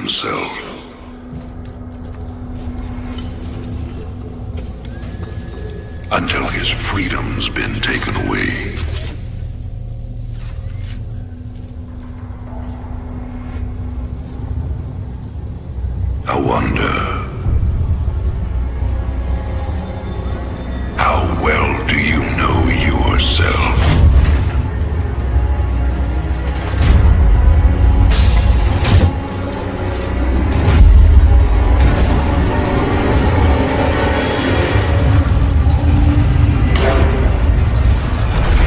himself. Until his freedom's been taken away. I wonder, how well do you know yourself?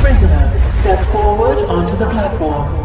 Prisoner, step forward onto the platform.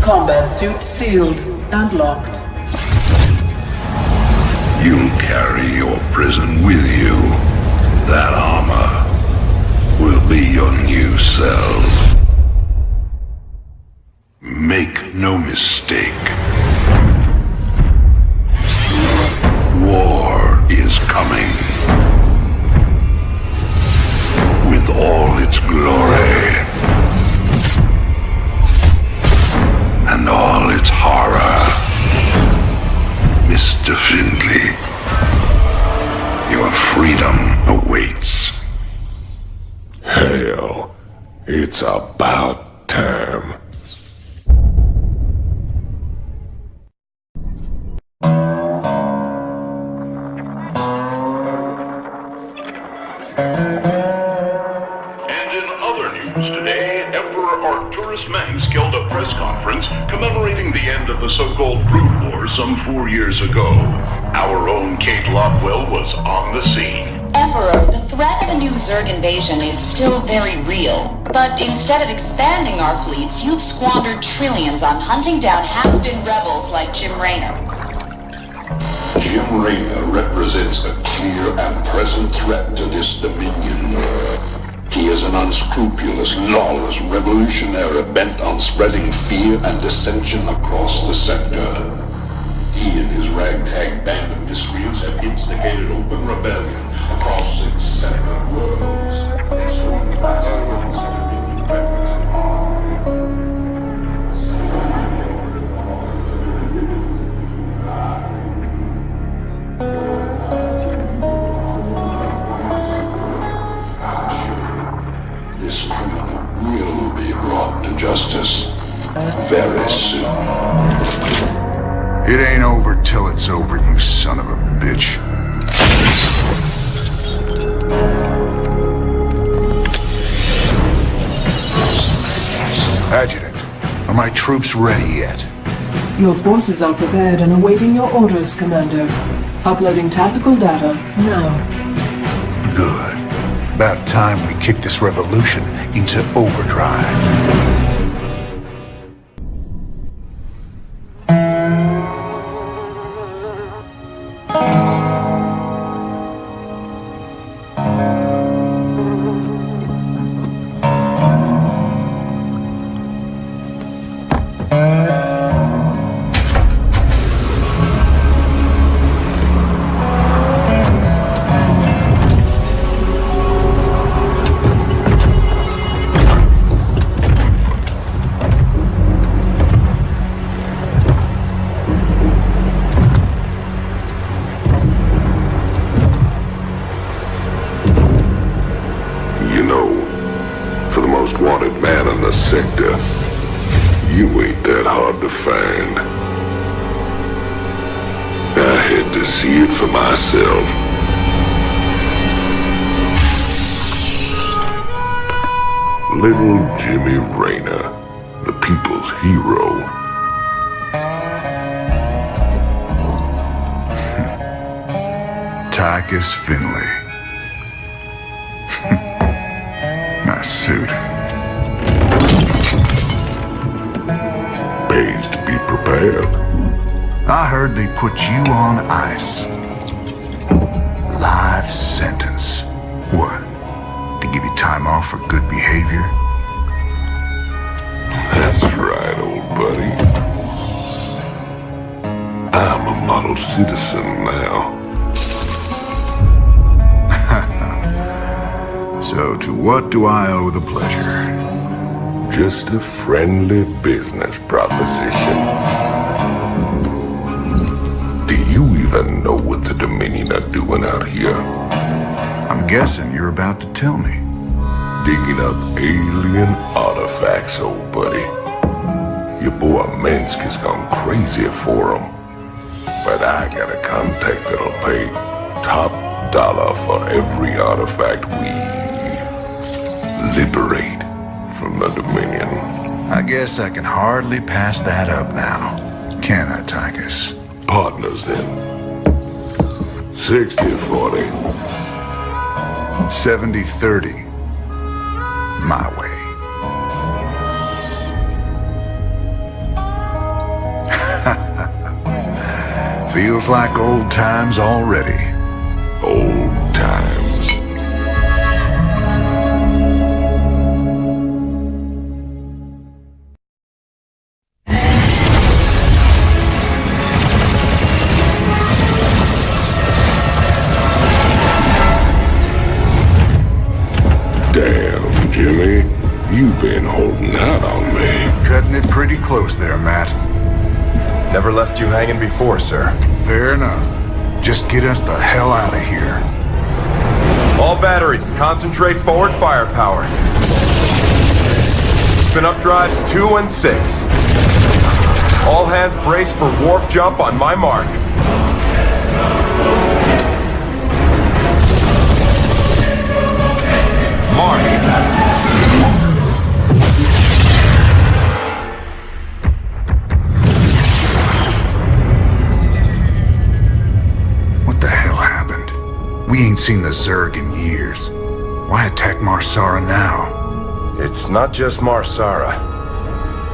Combat suit sealed and locked. You'll carry your prison with you. That armor will be your new cell. Make no mistake. War is coming. With all its glory. And all its horror. Mr. Findlay, your freedom awaits. Hell, it's about time. Held a press conference commemorating the end of the so-called Brood War some 4 years ago. Our own Kate Lockwell was on the scene. Emperor, the threat of a new Zerg invasion is still very real. But instead of expanding our fleets, you've squandered trillions on hunting down has-been rebels like Jim Raynor. Jim Raynor represents a clear and present threat to this Dominion. He is an unscrupulous, lawless revolutionary bent on spreading fear and dissension across the sector. He and his ragtag band of miscreants have instigated open rebellion across 6 separate worlds, installing vast amounts of Dominion weapons and This criminal will be brought to justice very soon. It ain't over till it's over, you son of a bitch. Adjutant, are my troops ready yet? Your forces are prepared and awaiting your orders, Commander. Uploading tactical data now. Good. About time we kick this revolution into overdrive. You know, for the most wanted man in the sector, you ain't that hard to find. I had to see it for myself. Little Jimmy Rayner, the people's hero. Tychus Finley. Nice suit. Pays to be prepared. I heard they put you on ice. Life sentence. What? To give you time off for good behavior? That's right, old buddy. I'm a model citizen now. So to what do I owe the pleasure? Just a friendly business proposition. Do you even know what the Dominion are doing out here? I'm guessing you're about to tell me. Digging up alien artifacts, old buddy. Your boy Minsk has gone crazy for them. But I got a contact that'll pay top dollar for every artifact we liberate from the Dominion. I guess I can hardly pass that up now. Can I, Tychus? Partners then. 60-40. 70-30. My way. Feels like old times already. Old times. Damn, Jimmy. You've been holding out on me. Cutting it pretty close there, Matt. Never left you hanging before, sir. Fair enough. Just get us the hell out of here. All batteries, concentrate forward firepower. Spin up drives 2 and 6. All hands brace for warp jump on my mark. What the hell happened? We ain't seen the Zerg in years. Why attack Marsara now? It's not just Marsara.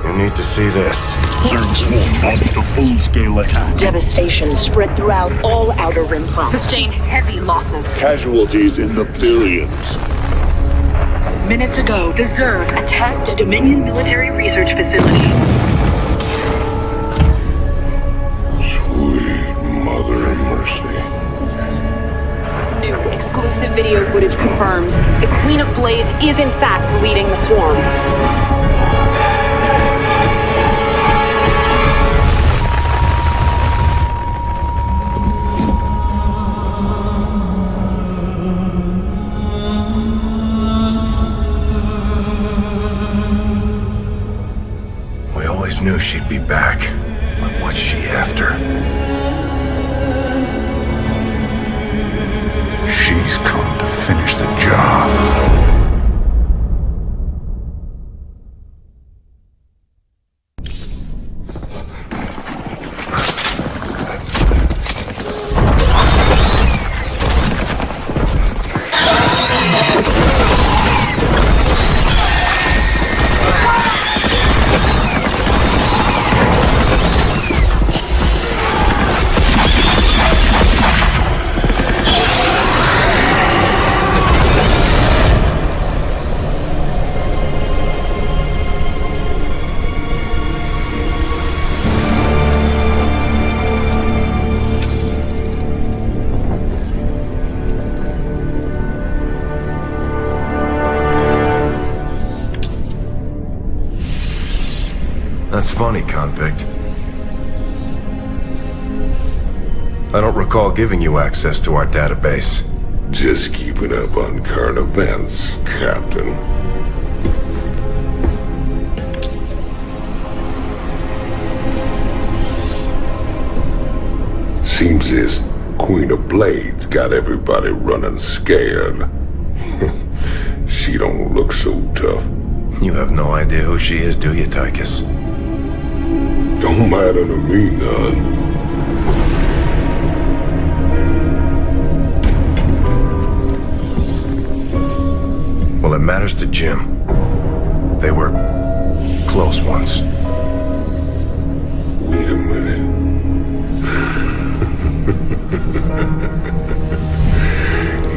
You need to see this. Zerg Swarm launched a full-scale attack. Devastation spread throughout all Outer Rim planets. Sustained heavy losses. Casualties in the billions. Minutes ago, the Zerg attacked a Dominion military research facility. Sweet mother of mercy. New exclusive video footage confirms the Queen of Blades is in fact leading the swarm. We always knew she'd be back. But what's she after? She's come to finish the job. funny, convict. I don't recall giving you access to our database. Just keeping up on current events, Captain. Seems this Queen of Blades got everybody running scared. She don't look so tough. You have no idea who she is, do you, Tychus? Don't matter to me none. Well, it matters to Jim. They were close once. Wait a minute.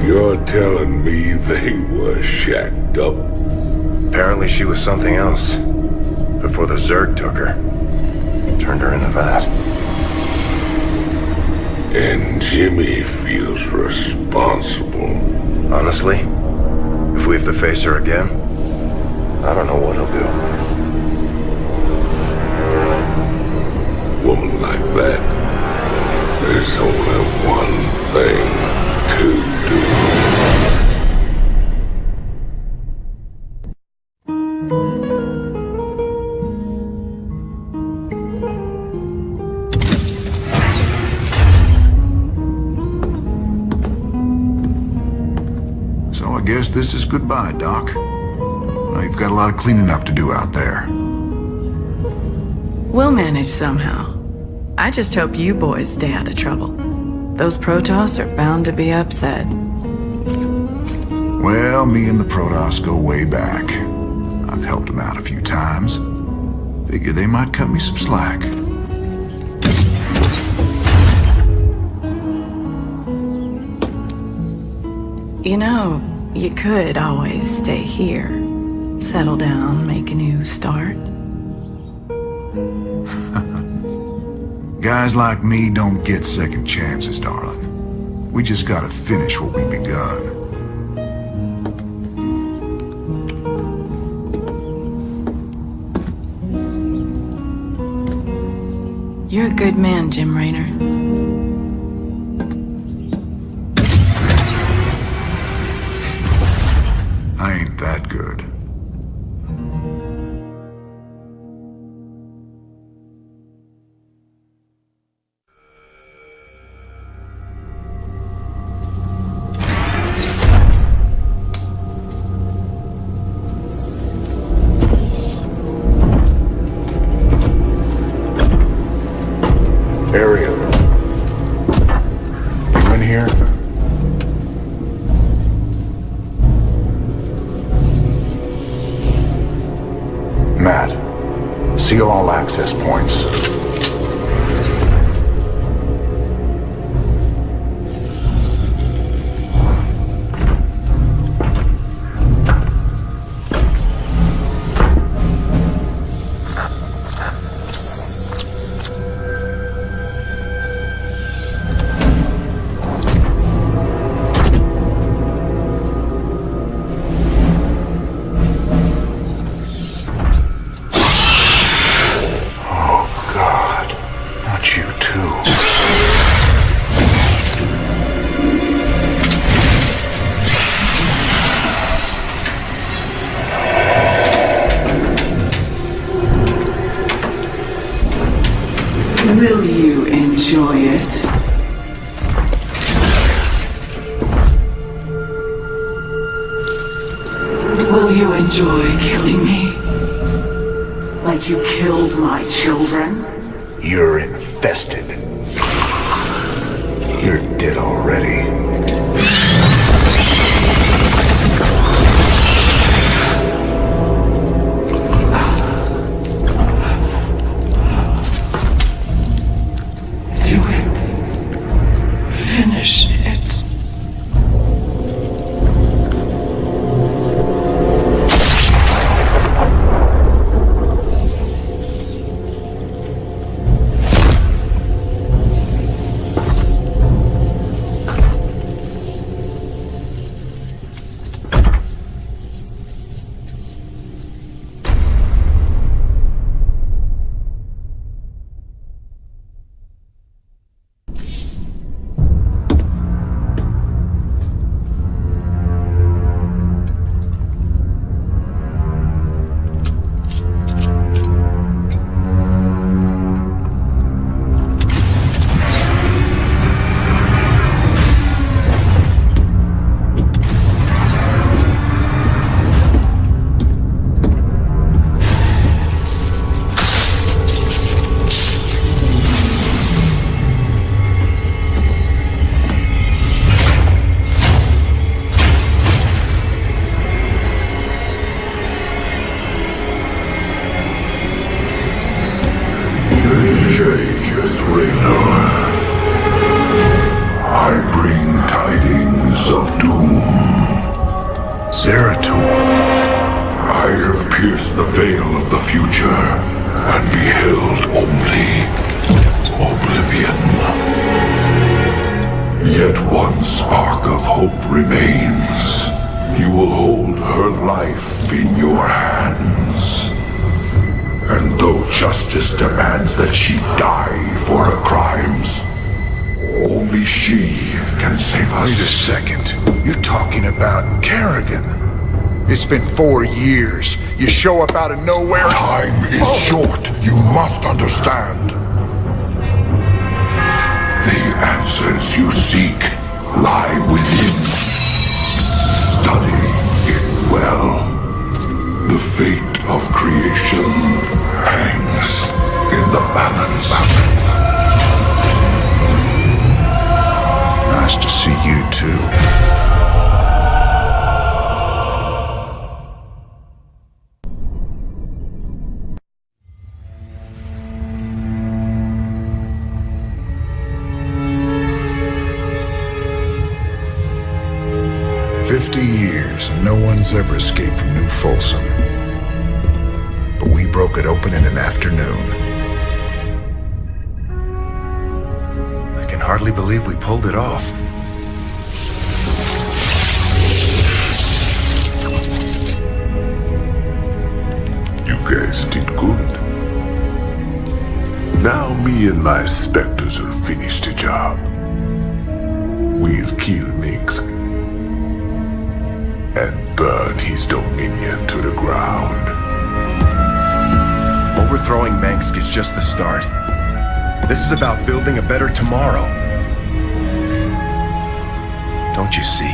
You're telling me they were shacked up? Apparently she was something else. Before the Zerg took her. Turned her into that. And Jimmy feels responsible. Honestly, if we have to face her again, I don't know what he'll do. Woman like that, there's only one thing to do. So I guess this is goodbye, Doc. Well, you've got a lot of cleaning up to do out there. We'll manage somehow. I just hope you boys stay out of trouble. Those Protoss are bound to be upset. Well, me and the Protoss go way back. I've helped them out a few times. Figure they might cut me some slack. You know, you could always stay here. Settle down, make a new start. Guys like me don't get second chances, darling. We just gotta finish what we've begun. You're a good man, Jim Raynor. I ain't that good. Arian. You in here? Matt, seal all access points. You too. Will you enjoy it? Will you enjoy killing me? Like you killed my children? You're infested. You're dead already. Do it. Finish it. Yet one spark of hope remains. You will hold her life in your hands. And though justice demands that she die for her crimes, only she can save us. Wait a second. You're talking about Kerrigan. It's been 4 years. You show up out of nowhere. Time is short. You must understand. The answers you seek lie within. Study it well. The fate of creation hangs in the balance. Nice to see you too. Years, and no one's ever escaped from New Folsom. But we broke it open in an afternoon. I can hardly believe we pulled it off. You guys did good. Now me and my specters will finish the job. We'll kill Minsk and burn his dominion to the ground. Overthrowing Mengsk is just the start. This is about building a better tomorrow. Don't you see?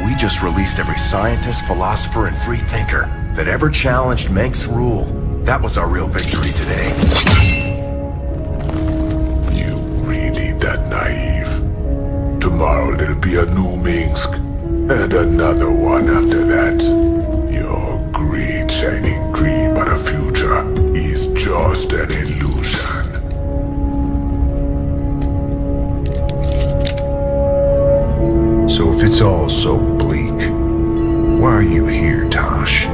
We just released every scientist, philosopher, and free thinker that ever challenged Mengsk's rule. That was our real victory today. You really that naive? Tomorrow there'll be a new Minsk. And another one after that. Your great shining dream of the future is just an illusion. So if it's all so bleak, why are you here, Tosh?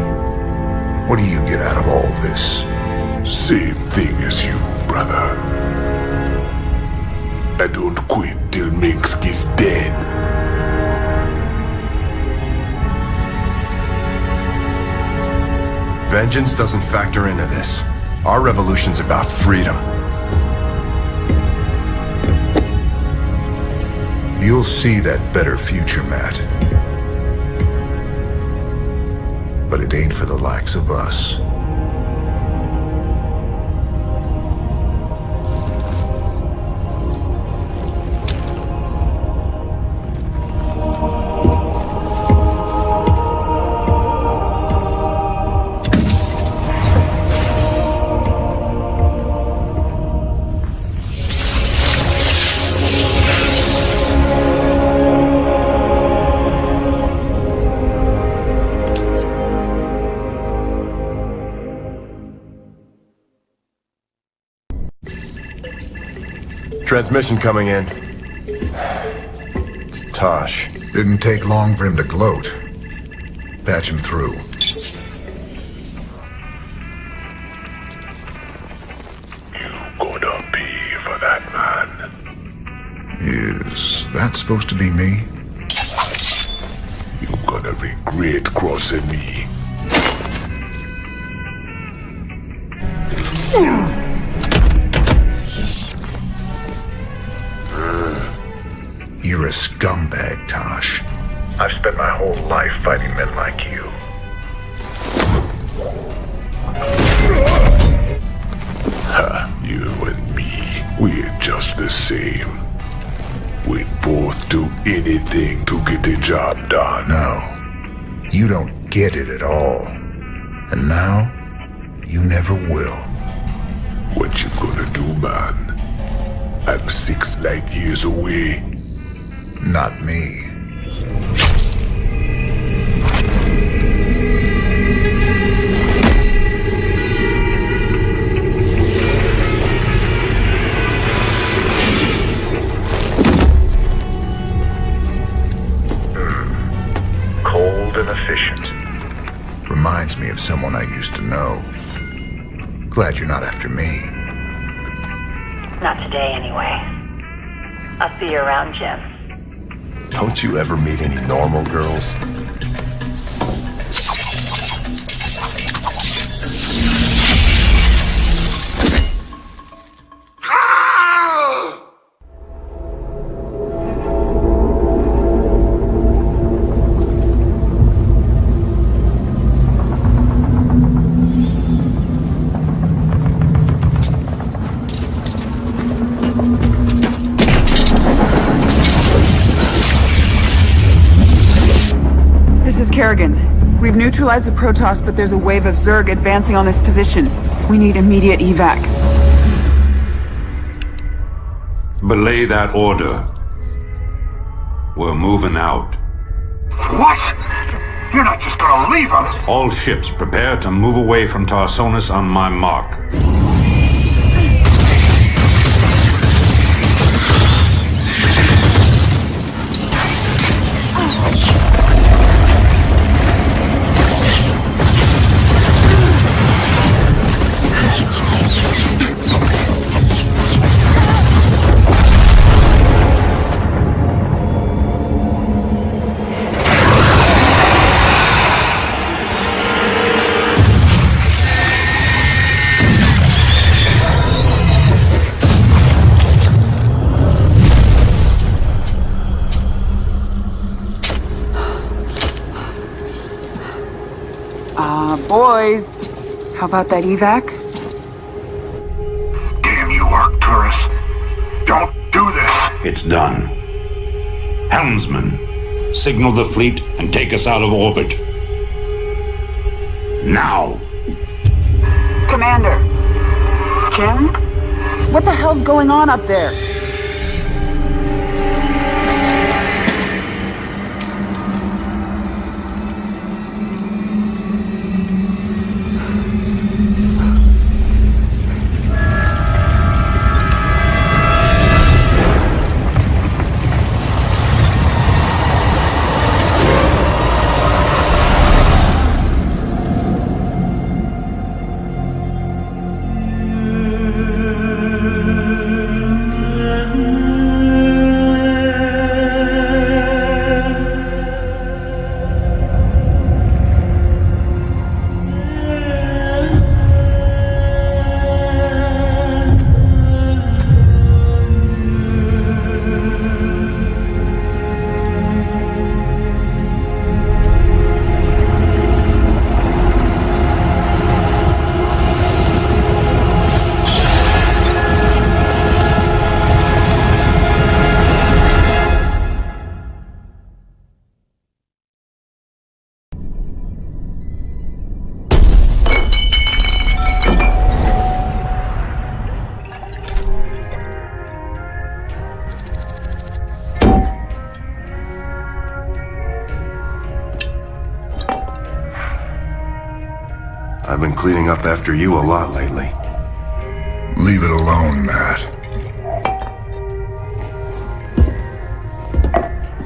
What do you get out of all this? Same thing as you, brother. I don't quit till Minsk is dead. Vengeance doesn't factor into this. Our revolution's about freedom. You'll see that better future, Matt. But it ain't for the likes of us. Transmission coming in. It's Tosh. Didn't take long for him to gloat. Patch him through. You gonna pay for that, man. Is that supposed to be me? You gonna regret crossing me. You're a scumbag, Tosh. I've spent my whole life fighting men like you. Ha, you and me, we're just the same. We'd both do anything to get the job done. No, you don't get it at all. And now, you never will. What you gonna do, man? I'm 6 light years away. Not me. Cold and efficient. Reminds me of someone I used to know. Glad you're not after me. Not today, anyway. I'll see you around, Jim. Don't you ever meet any normal girls? Kerrigan, we've neutralized the Protoss, but there's a wave of Zerg advancing on this position. We need immediate evac. Belay that order. We're moving out. What? You're not just gonna leave us? All ships prepare to move away from Tarsonis on my mark. Boys, how about that evac? Damn you, Arcturus. Don't do this. It's done. Helmsman, signal the fleet and take us out of orbit. Now! Commander. Kim? What the hell's going on up there? I've been cleaning up after you a lot lately. Leave it alone, Matt.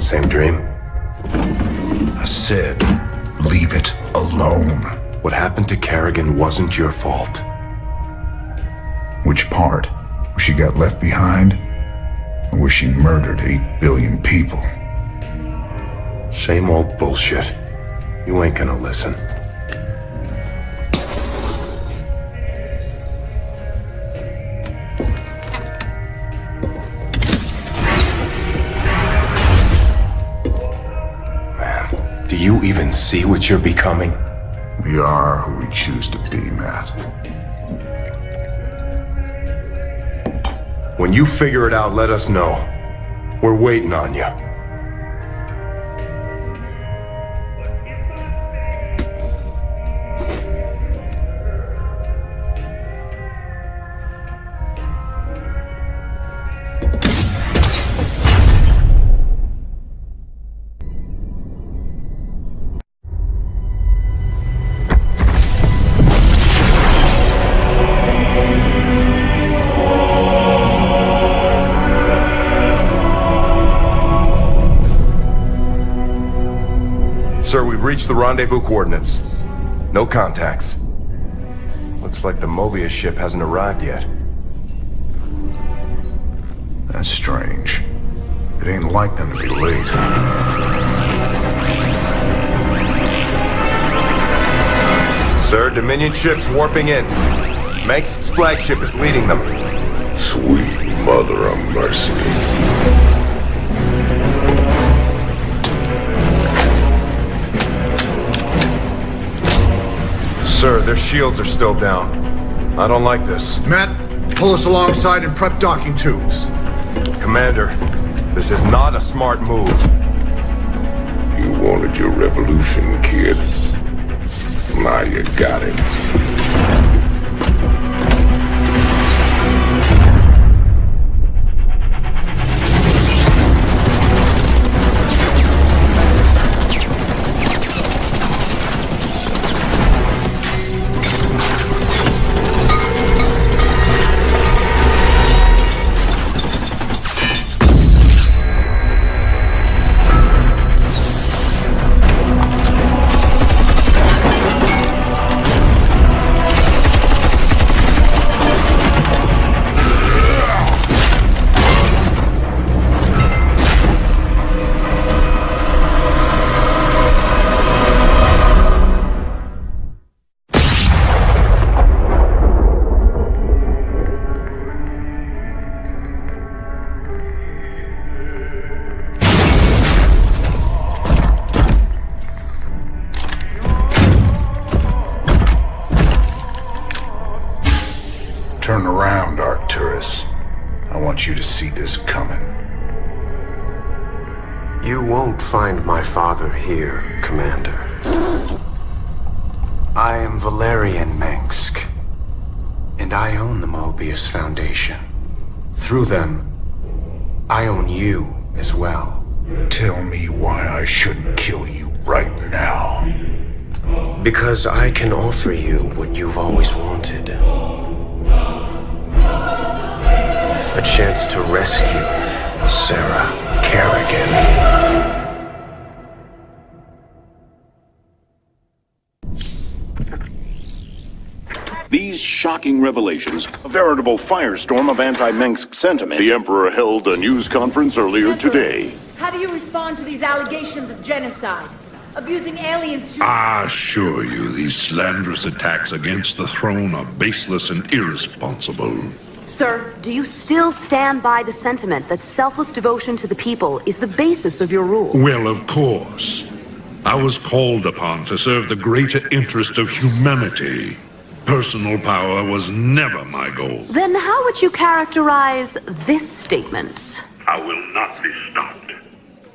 Same dream? I said, leave it alone. What happened to Kerrigan wasn't your fault. Which part? Where she got left behind? Or where she murdered 8 billion people? Same old bullshit. You ain't gonna listen. Man, do you even see what you're becoming? We are who we choose to be, Matt. When you figure it out, let us know. We're waiting on you. Sir, we've reached the rendezvous coordinates. No contacts. Looks like the Mobius ship hasn't arrived yet. That's strange. It ain't like them to be late. Sir, Dominion ships warping in. Mengsk's flagship is leading them. Sweet mother of mercy. Sir, their shields are still down. I don't like this. Matt, pull us alongside and prep docking tubes. Commander, this is not a smart move. You wanted your revolution, kid. Now you got it. Turn around, Arcturus. I want you to see this coming. You won't find my father here, Commander. I am Valerian Mengsk, and I own the Mobius Foundation. Through them, I own you as well. Tell me why I shouldn't kill you right now. Because I can offer you what you've always wanted. A chance to rescue Sarah Kerrigan. These shocking revelations, a veritable firestorm of anti-Mengsk sentiment. The Emperor held a news conference earlier today. How do you respond to these allegations of genocide? Abusing aliens to... I assure you, these slanderous attacks against the throne are baseless and irresponsible. Sir, do you still stand by the sentiment that selfless devotion to the people is the basis of your rule? Well, of course. I was called upon to serve the greater interest of humanity. Personal power was never my goal. Then how would you characterize this statement? I will not be stopped.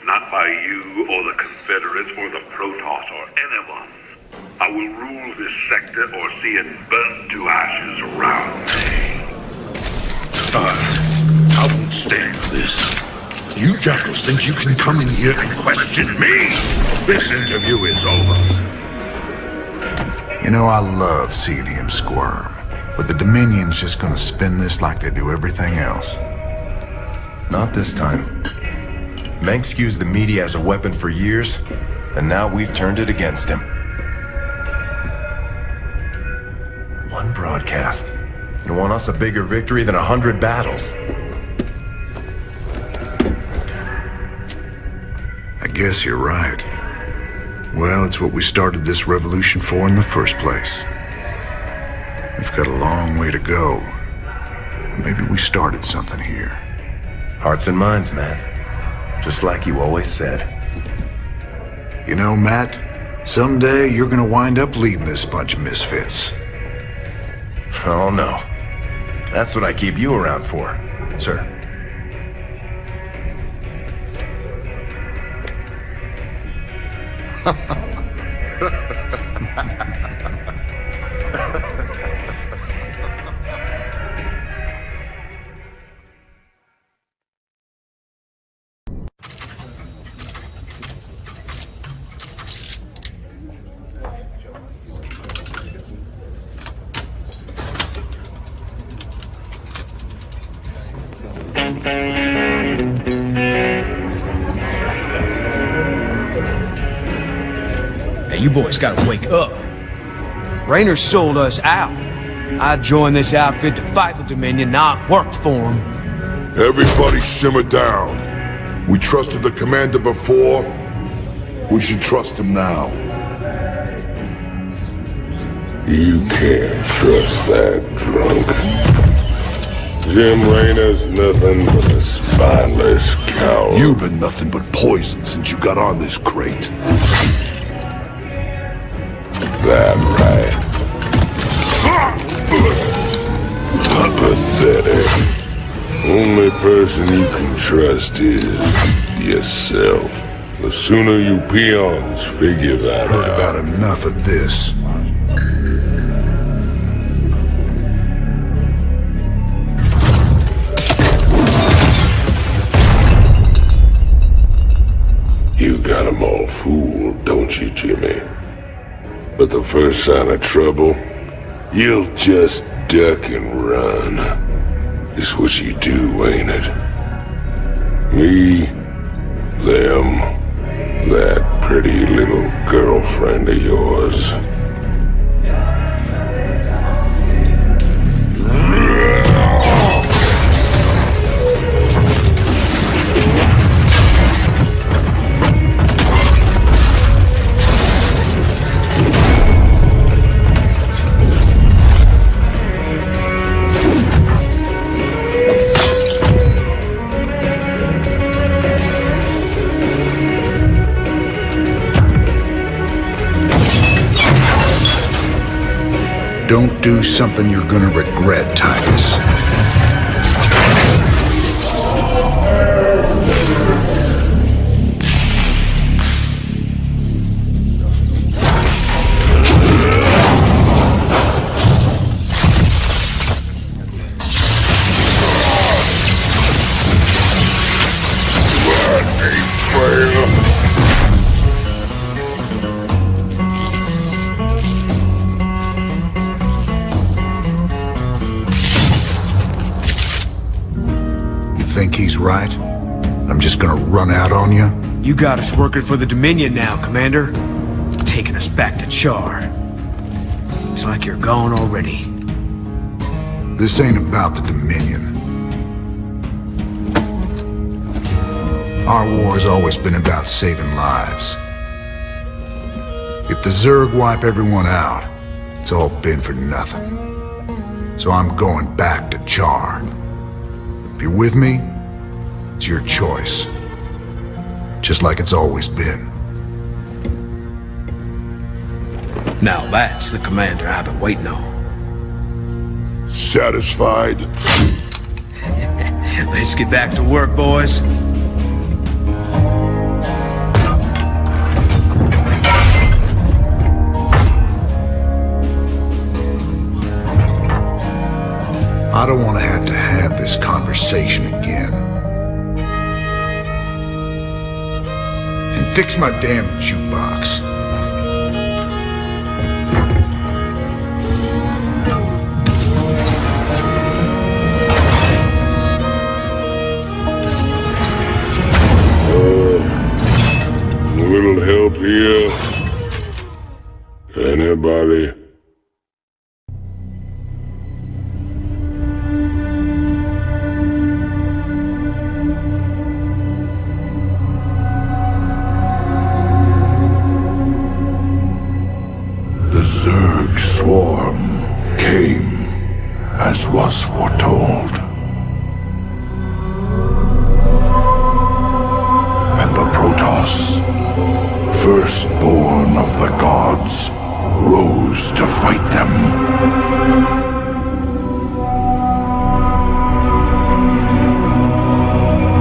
Not by you or the Confederates or the Protoss or anyone. I will rule this sector or see it burnt to ashes around me. I won't stand for this. You jackals think you can come in here and question me? This interview is over. You know, I love seeing him squirm, but the Dominion's just gonna spin this like they do everything else. Not this time. Mengsk used the media as a weapon for years, and now we've turned it against him. One broadcast. You want us a bigger victory than 100 battles? I guess you're right. Well, it's what we started this revolution for in the first place. We've got a long way to go. Maybe we started something here. Hearts and minds, man. Just like you always said. You know, Matt, someday you're gonna wind up leading this bunch of misfits. Oh, no. That's what I keep you around for, sir. Hey, you boys gotta wake up. Raynor sold us out. I joined this outfit to fight the Dominion, not work for him. Everybody simmer down. We trusted the commander before. We should trust him now. You can't trust that drunk. Jim Raynor's nothing but a spineless coward. You've been nothing but poison since you got on this crate. That right. Pathetic. Only person you can trust is yourself. The sooner you peons figure that out. Heard about enough of this. You got 'em all fooled, don't you, Jimmy? But the first sign of trouble, you'll just duck and run. It's what you do, ain't it? Me, them, that pretty little girlfriend of yours. Don't do something you're gonna regret, Titus. Think he's right? I'm just gonna run out on you? You got us working for the Dominion now, Commander. Taking us back to Char. It's like you're gone already. This ain't about the Dominion. Our war's always been about saving lives. If the Zerg wipe everyone out, it's all been for nothing. So I'm going back to Char. If you're with me, it's your choice. Just like it's always been. Now that's the commander I've been waiting on. Satisfied? Let's get back to work, boys. I don't want to have this conversation again. And fix my damn jukebox. A little help here? Anybody? The Zerg swarm came as was foretold. And the Protoss, firstborn of the gods, rose to fight them.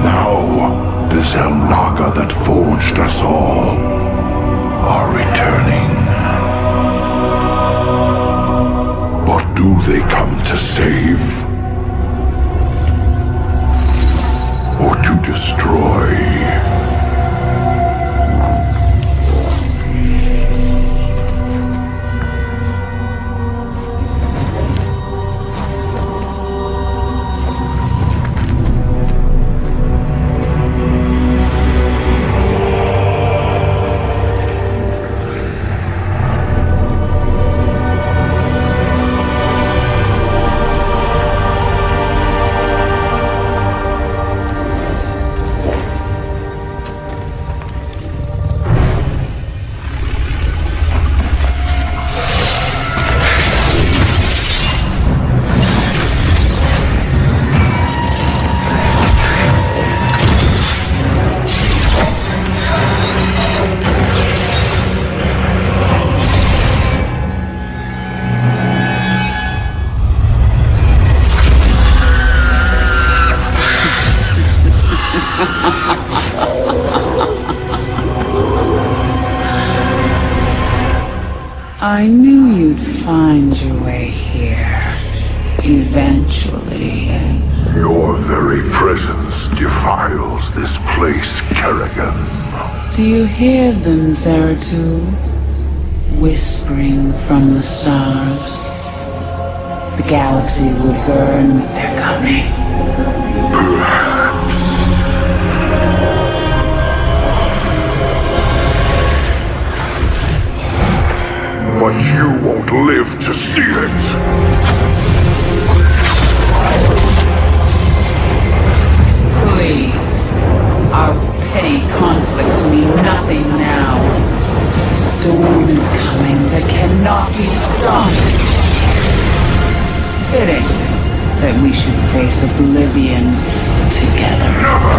Now, the Xel'Naga that forged us all are returning. But do they come to save? Or to destroy? I knew you'd find your way here. Eventually. Your very presence defiles this place, Kerrigan. Do you hear them, Zeratul? Whispering from the stars. The galaxy will burn with their coming. Perhaps. But you won't live to see it. Please. Our petty conflicts mean nothing now. The storm is coming that cannot be stopped. Fitting that we should face oblivion together. Never!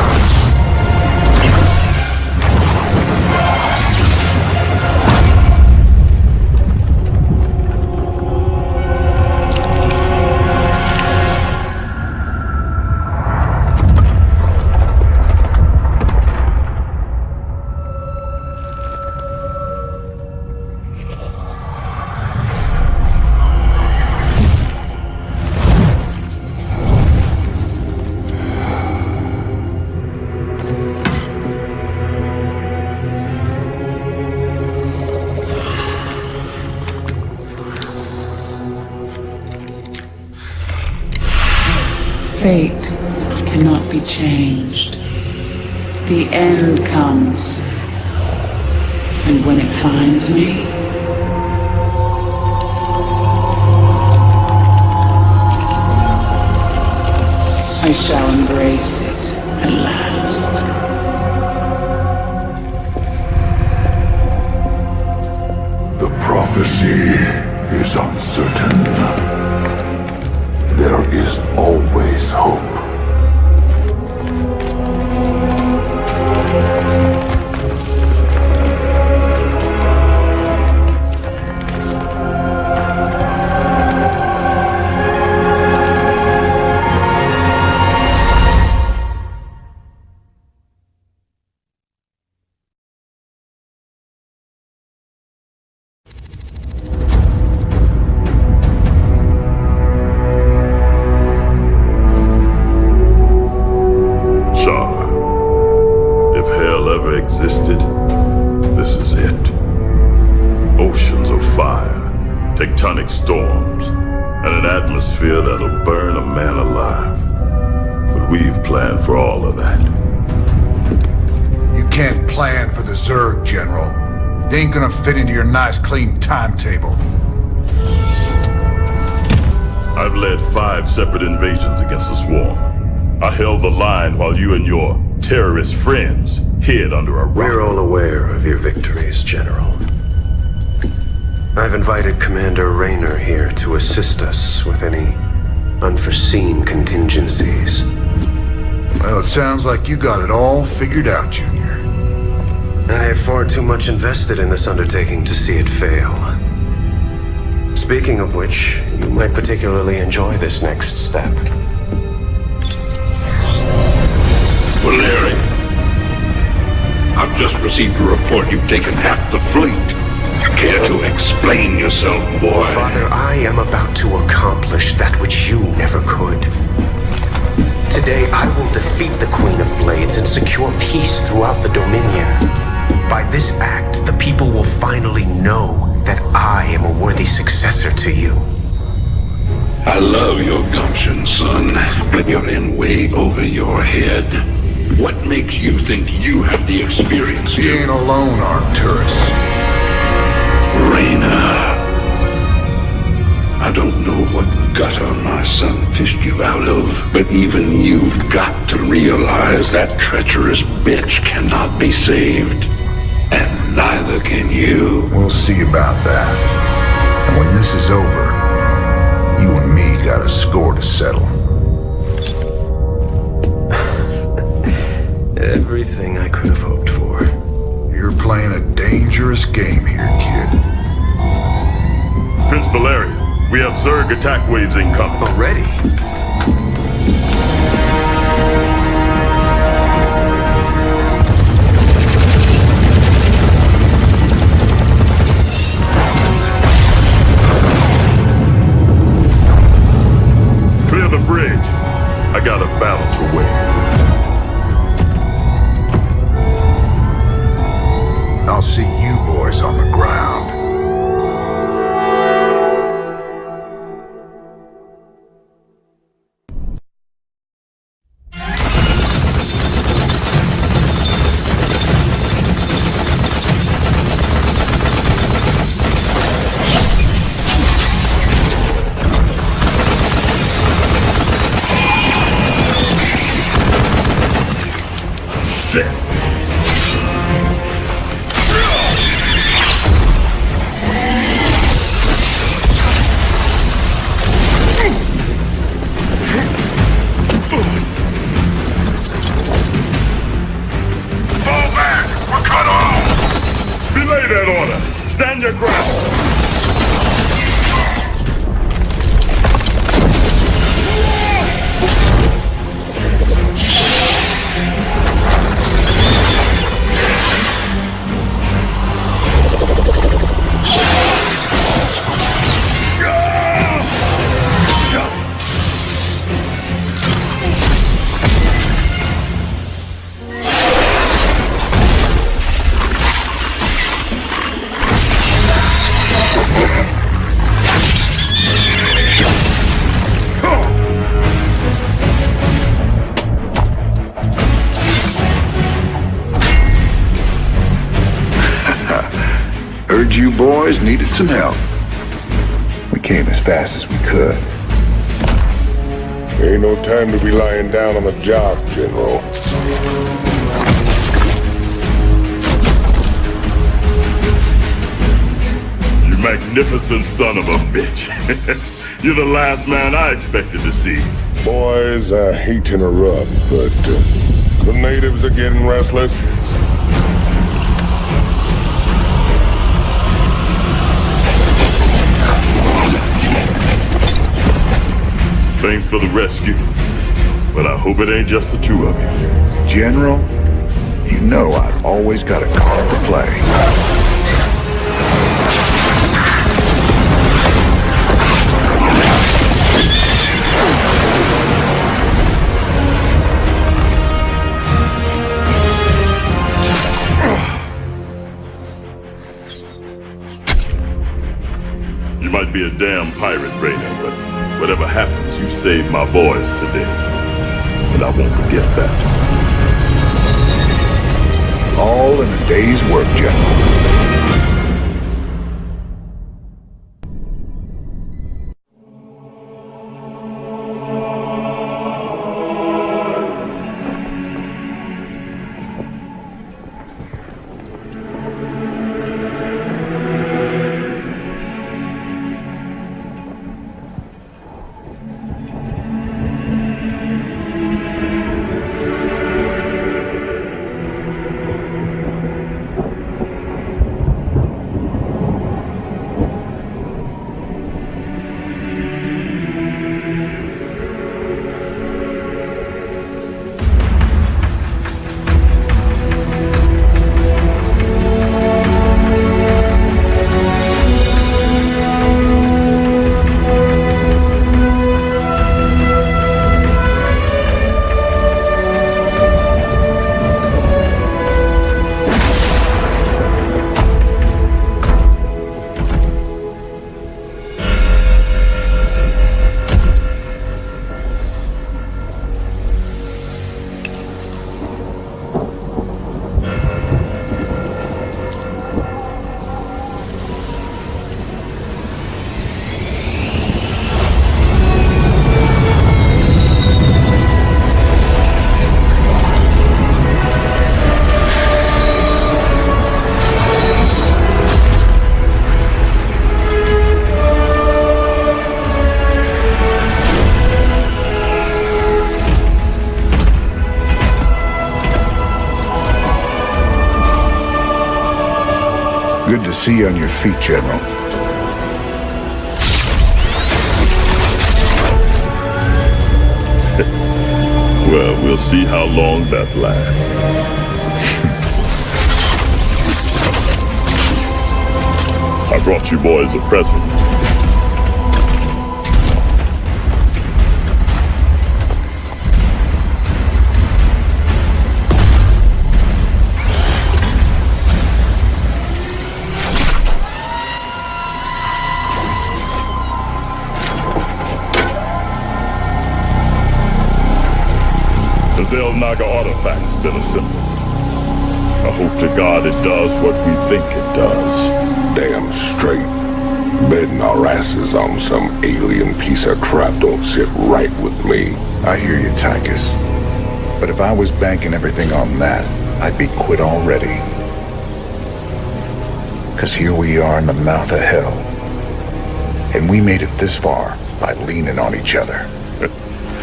Fate cannot be changed. The end comes. And when it finds me, I shall embrace it at last. The prophecy is uncertain. There is always hope. Existed, this is it. Oceans of fire, tectonic storms, and an atmosphere that'll burn a man alive. But we've planned for all of that. You can't plan for the Zerg, General. They ain't gonna fit into your nice, clean timetable. I've led 5 separate invasions against the Swarm. I held the line while you and your terrorist friends hid under a rock. We're all aware of your victories, General. I've invited Commander Raynor here to assist us with any unforeseen contingencies. Well, it sounds like you got it all figured out, Junior. I have far too much invested in this undertaking to see it fail. Speaking of which, you might particularly enjoy this next step. Valeri, I've just received a report you've taken half the fleet. Care to explain yourself, boy? Father, I am about to accomplish that which you never could. Today, I will defeat the Queen of Blades and secure peace throughout the Dominion. By this act, the people will finally know that I am a worthy successor to you. I love your gumption, son, but you're in way over your head. What makes you think you have the experience here? You ain't alone, Arcturus. Raynor. I don't know what gutter my son fished you out of, but even you've got to realize that treacherous bitch cannot be saved. And neither can you. We'll see about that. And when this is over, you and me got a score to settle. Everything I could have hoped for. You're playing a dangerous game here, kid. Prince Valeri, we have Zerg attack waves incoming. Already? is on the ground. Stand your ground! Heard you boys needed some help. We came as fast as we could. Ain't no time to be lying down on the job, General. You magnificent son of a bitch. You're the last man I expected to see. Boys, I hate to interrupt, but the natives are getting restless. Thanks for the rescue, but I hope it ain't just the two of you. General, you know I've always got a card to play. You might be a damn pirate, Rainer, but whatever happens, you saved my boys today. And I won't forget that. All in a day's work, General. Good to see you on your feet, General. Well, we'll see how long that lasts. I brought you boys a present. 12 Naga artifacts been assembled. I hope to God it does what we think it does. Damn straight. Betting our asses on some alien piece of crap don't sit right with me. I hear you, Tychus. But if I was banking everything on that, I'd be quit already. 'Cause here we are in the mouth of hell. And we made it this far by leaning on each other.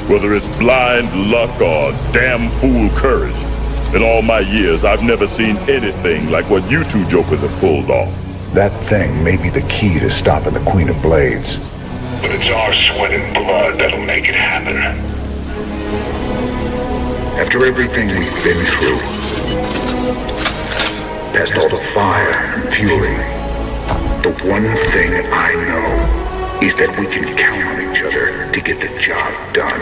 Whether it's blind luck or damn fool courage, in all my years, I've never seen anything like what you two jokers have pulled off. That thing may be the key to stopping the Queen of Blades. But it's our sweat and blood that'll make it happen. After everything we've been through, past all the fire and fury, the one thing I know is that we can count on each other to get the job done.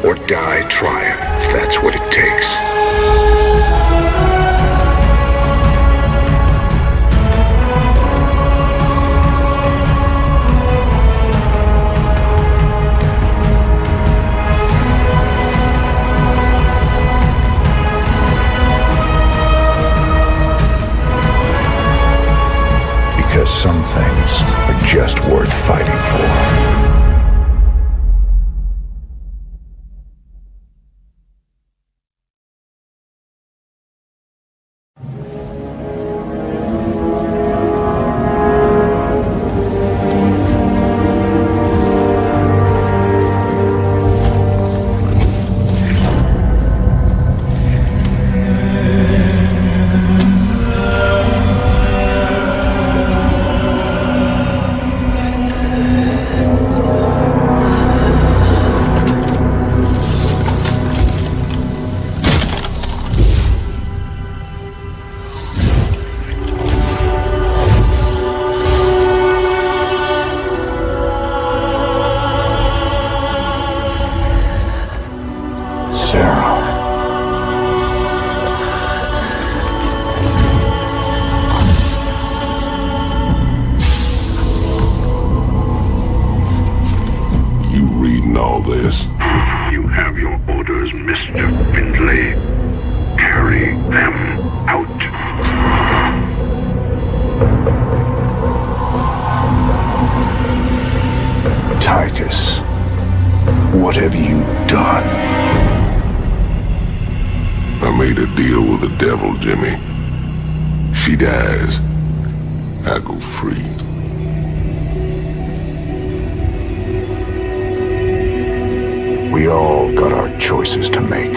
Or die trying, if that's what it takes. Because some things are just worth fighting for. You have your orders, Mr. Findlay. Carry them out. Tychus, what have you done? I made a deal with the devil, Jimmy. She dies, I go free. We all got our choices to make.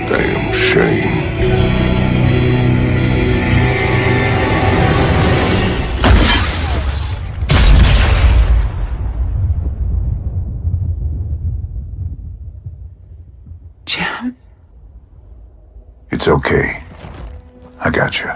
Damn shame. Jim? It's okay. I got you.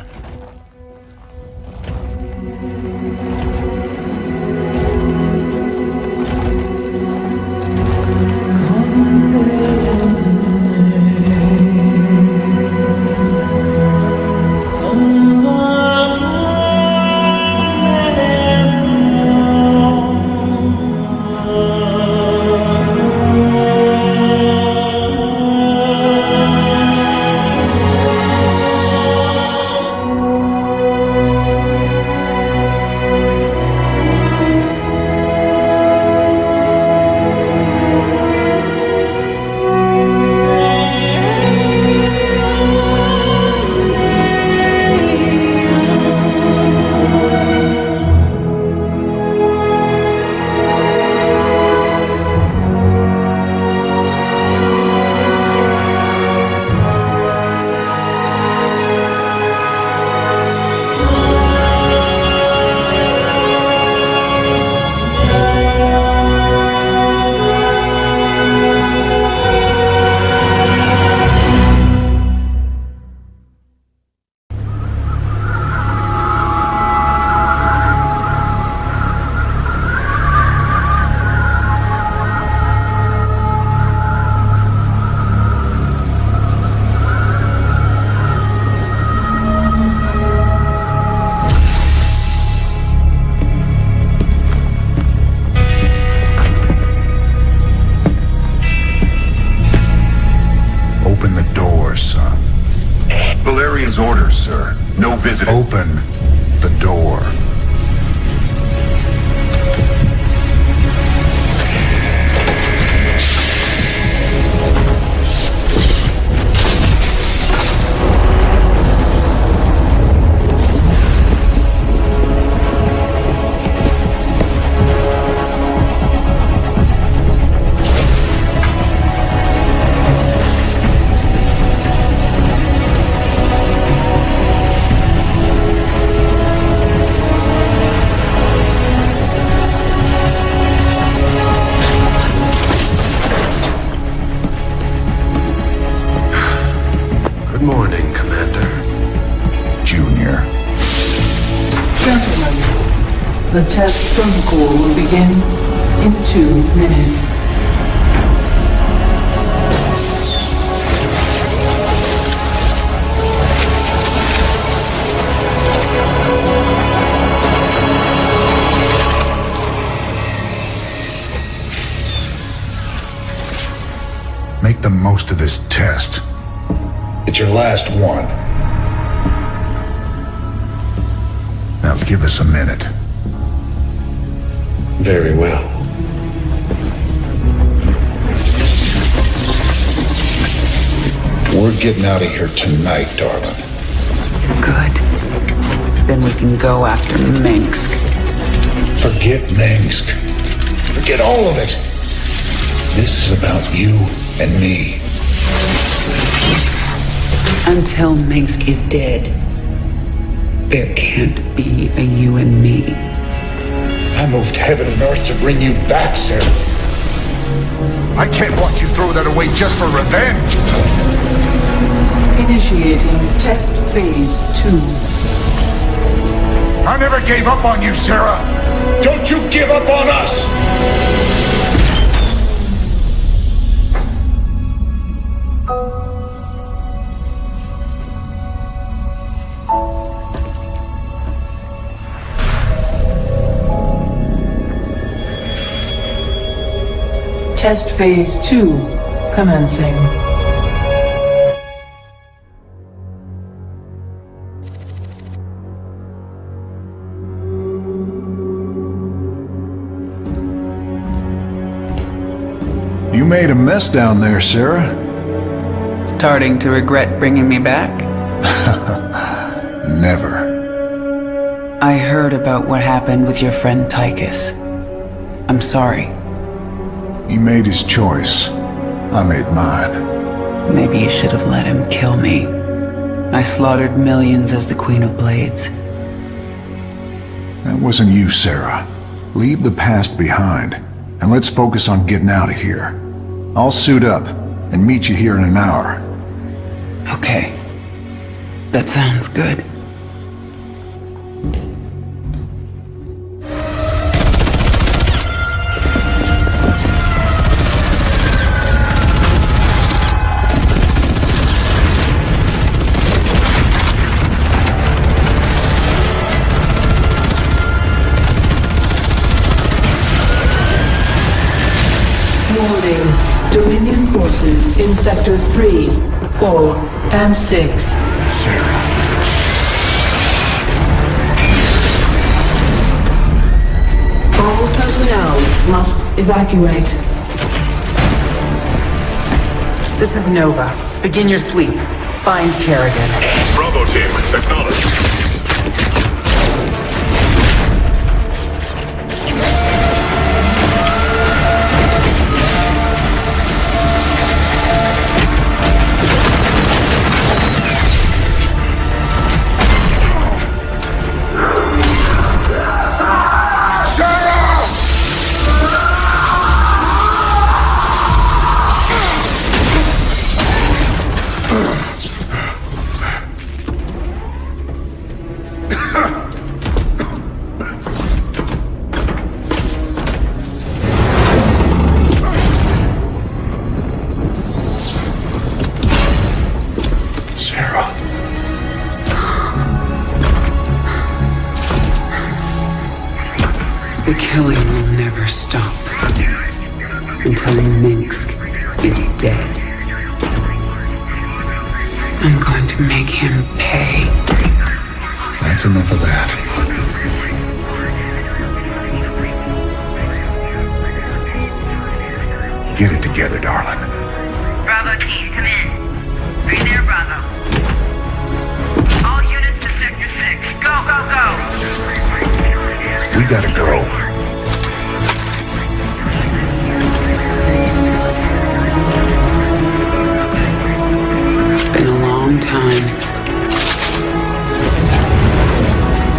his orders, sir. No visitor. Open the door. The test protocol will begin in 2 minutes. Make the most of this test. It's your last one. Now give us a minute. Very well. We're getting out of here tonight, darling. Good. Then we can go after Minsk. Forget Minsk. Forget all of it. This is about you and me. Until Minsk is dead, there can't be a you and me. I moved heaven and earth to bring you back, Sarah. I can't watch you throw that away just for revenge. Initiating test phase 2. I never gave up on you, Sarah. Don't you give up on us. Test phase 2 commencing. You made a mess down there, Sarah. Starting to regret bringing me back? Never. I heard about what happened with your friend Tychus. I'm sorry. He made his choice. I made mine. Maybe you should have let him kill me. I slaughtered millions as the Queen of Blades. That wasn't you, Sarah. Leave the past behind, and let's focus on getting out of here. I'll suit up and meet you here in an hour. Okay. That sounds good. Dominion forces in sectors 3, 4, and 6. Sarah. All personnel must evacuate. This is Nova. Begin your sweep. Find Kerrigan. Bravo team, acknowledged. The killing will never stop until Minsk is dead. I'm going to to make him pay. That's enough of that. Get it together, darling. Bravo team, come in. Are you there, Bravo? All units to Sector 6. Go, go, go! We gotta go. It's been a long time.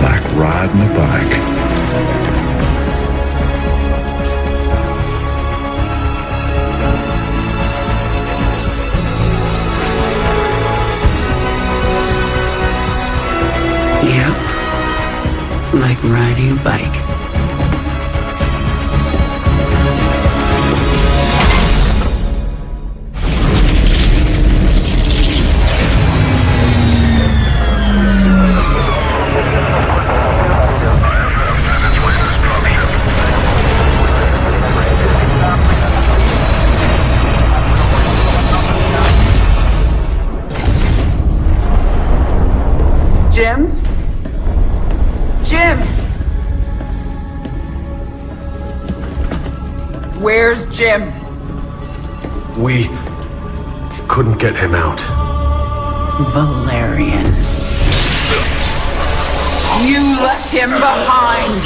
Like riding a bike. Yep. Like riding a bike. Jim? Jim! Where's Jim? We couldn't get him out. Valerian. You left him behind!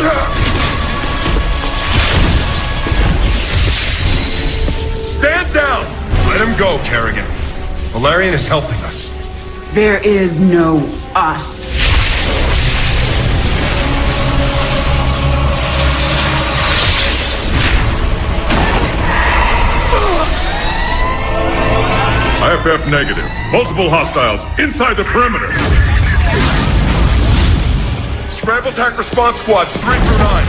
Stand down! Let him go, Kerrigan. Valerian is helping us. There is no us. IFF negative. Multiple hostiles inside the perimeter. Scramble attack response squads 3 through 9.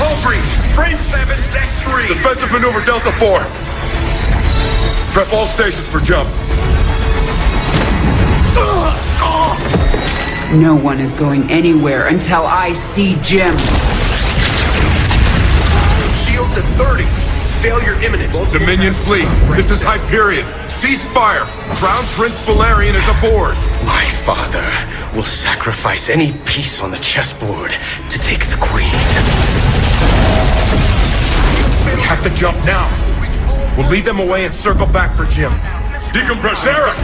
Hull breach. Frame 7, deck 3. Defensive maneuver Delta 4. Prep all stations for jump. No one is going anywhere until I see Jim. Shields at 30. Failure imminent. Dominion fleet. This is Hyperion. Cease fire. Crown Prince Valerian is aboard. My father will sacrifice any piece on the chessboard to take the queen. We have to jump now. We'll lead them away and circle back for Jim. Decompress. Sarah!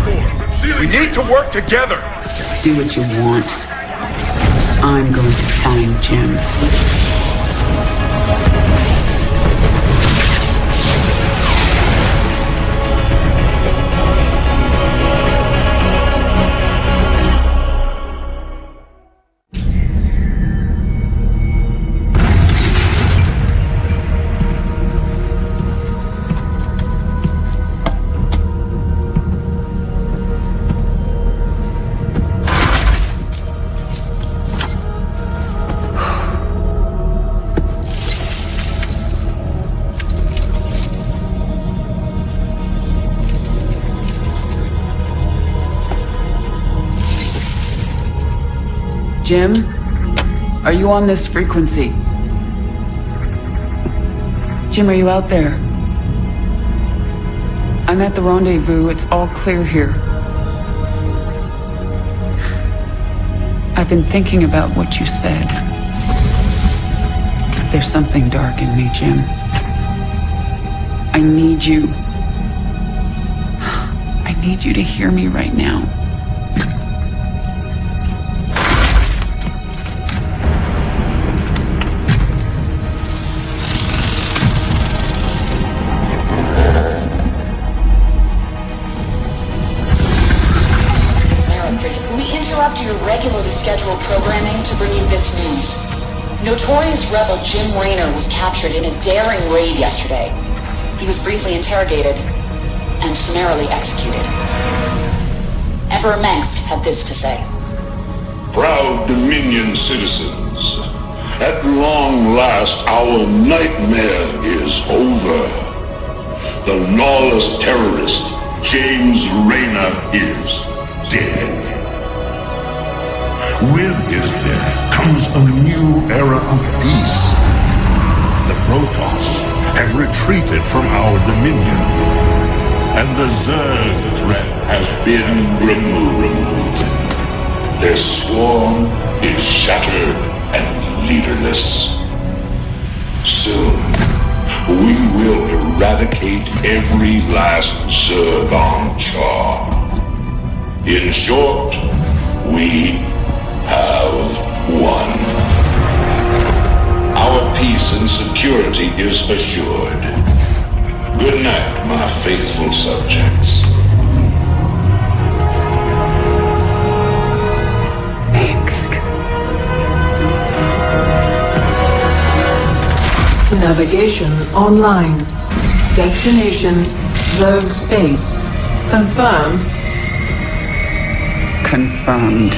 We need to work together. Do what you want. I'm going to find Jim. Jim, are you on this frequency? Jim, are you out there? I'm at the rendezvous. It's all clear here. I've been thinking about what you said. There's something dark in me, Jim. I need you. I need you to hear me right now. Your regularly scheduled programming to bring you this news. Notorious rebel Jim Raynor was captured in a daring raid yesterday. He was briefly interrogated and summarily executed. Emperor Mengsk had this to say. Proud Dominion citizens, at long last our nightmare is over. The lawless terrorist James Raynor is dead. With his death comes a new era of peace. The Protoss have retreated from our dominion. and the Zerg threat has been removed. Their swarm is shattered and leaderless. Soon, we will eradicate every last Zerg on Char. In short, we have won. Our peace and security is assured. Good night, my faithful subjects. Navigation online. Destination Zerg space. Confirm. Confirmed.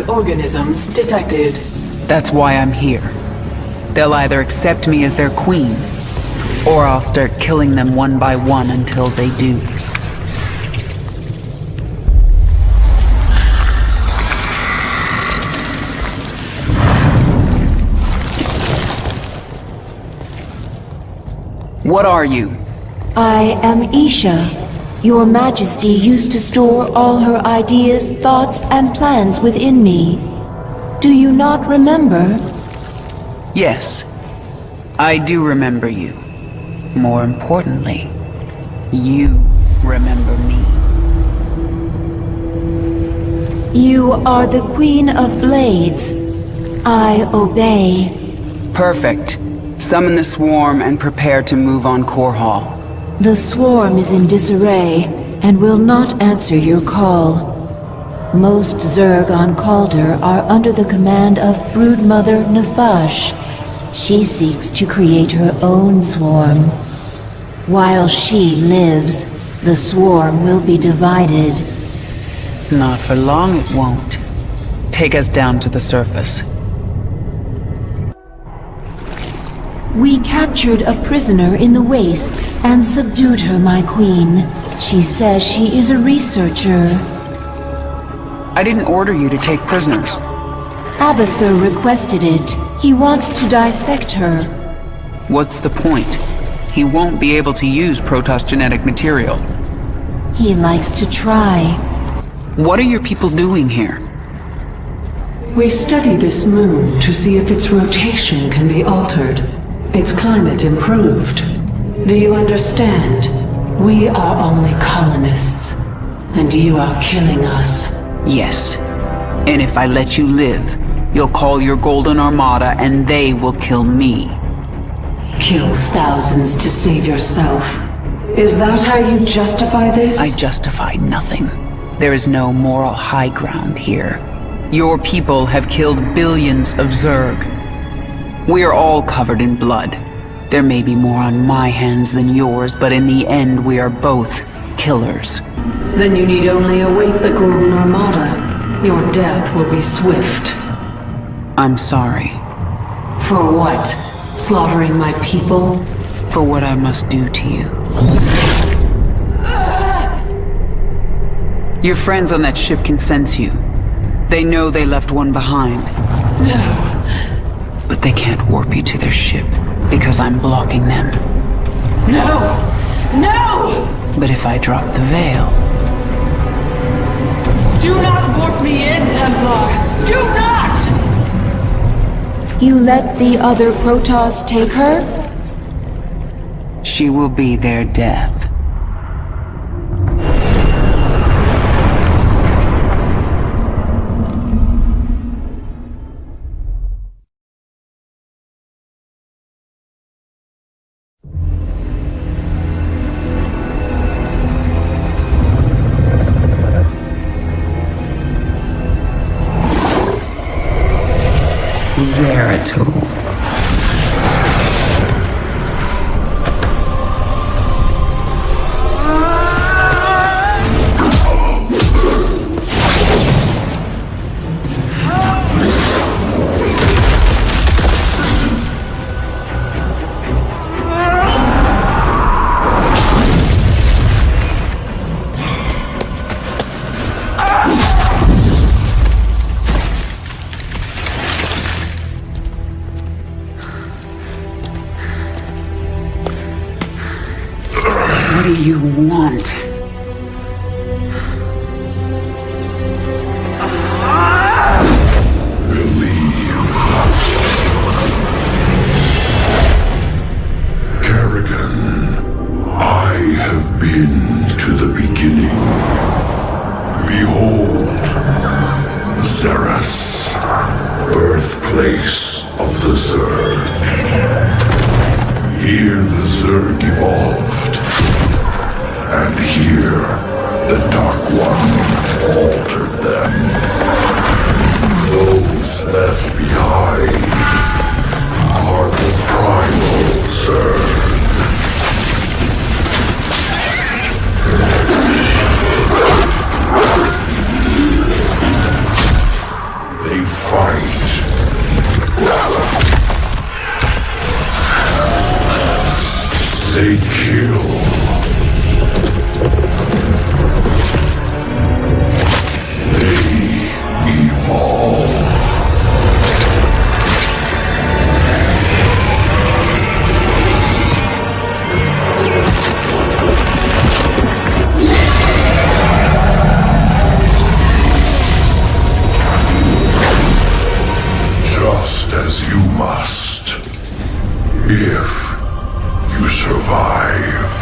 Organisms detected. That's why I'm here. They'll either accept me as their queen, or I'll start killing them one by one until they do. What are you? I am Isha. Your Majesty used to store all her ideas, thoughts, and plans within me. Do you not remember? Yes, I do remember you. More importantly, you remember me. You are the Queen of Blades. I obey. Perfect. Summon the swarm and prepare to move on Core Hall. The swarm is in disarray and will not answer your call. Most Zerg on Calder are under the command of Broodmother Nefash. She seeks to create her own swarm. While she lives, the swarm will be divided. Not for long it won't. Take us down to the surface. We captured a prisoner in the wastes and subdued her, my queen. She says she is a researcher. I didn't order you to take prisoners. Abathur requested it. He wants to dissect her. What's the point? He won't be able to use Protoss genetic material. He likes to try. What are your people doing here? We study this moon to see if its rotation can be altered. Its climate improved. Do you understand? We are only colonists, and you are killing us. Yes. And if I let you live, you'll call your Golden Armada and they will kill me. Kill thousands to save yourself. Is that how you justify this? I justify nothing. There is no moral high ground here. Your people have killed billions of Zerg. We are all covered in blood. There may be more on my hands than yours, but in the end we are both killers. Then you need only await the Golden Armada. Your death will be swift. I'm sorry. For what? Slaughtering my people? For what I must do to you. Your friends on that ship can sense you. They know they left one behind. No. But they can't warp you to their ship, because I'm blocking them. No! No! But if I drop the veil... Do not warp me in, Templar! Do not! You let the other Protoss take her? She will be their death. Zeratul. What do you want? Believe. Kerrigan, I have been to the beginning. Behold, Xeris, birthplace of the Zerg. Here the Zerg evolved. And here, the Dark One altered them. Those left behind are the Primal Zerg. They fight. They kill. Just as you must, if you survive.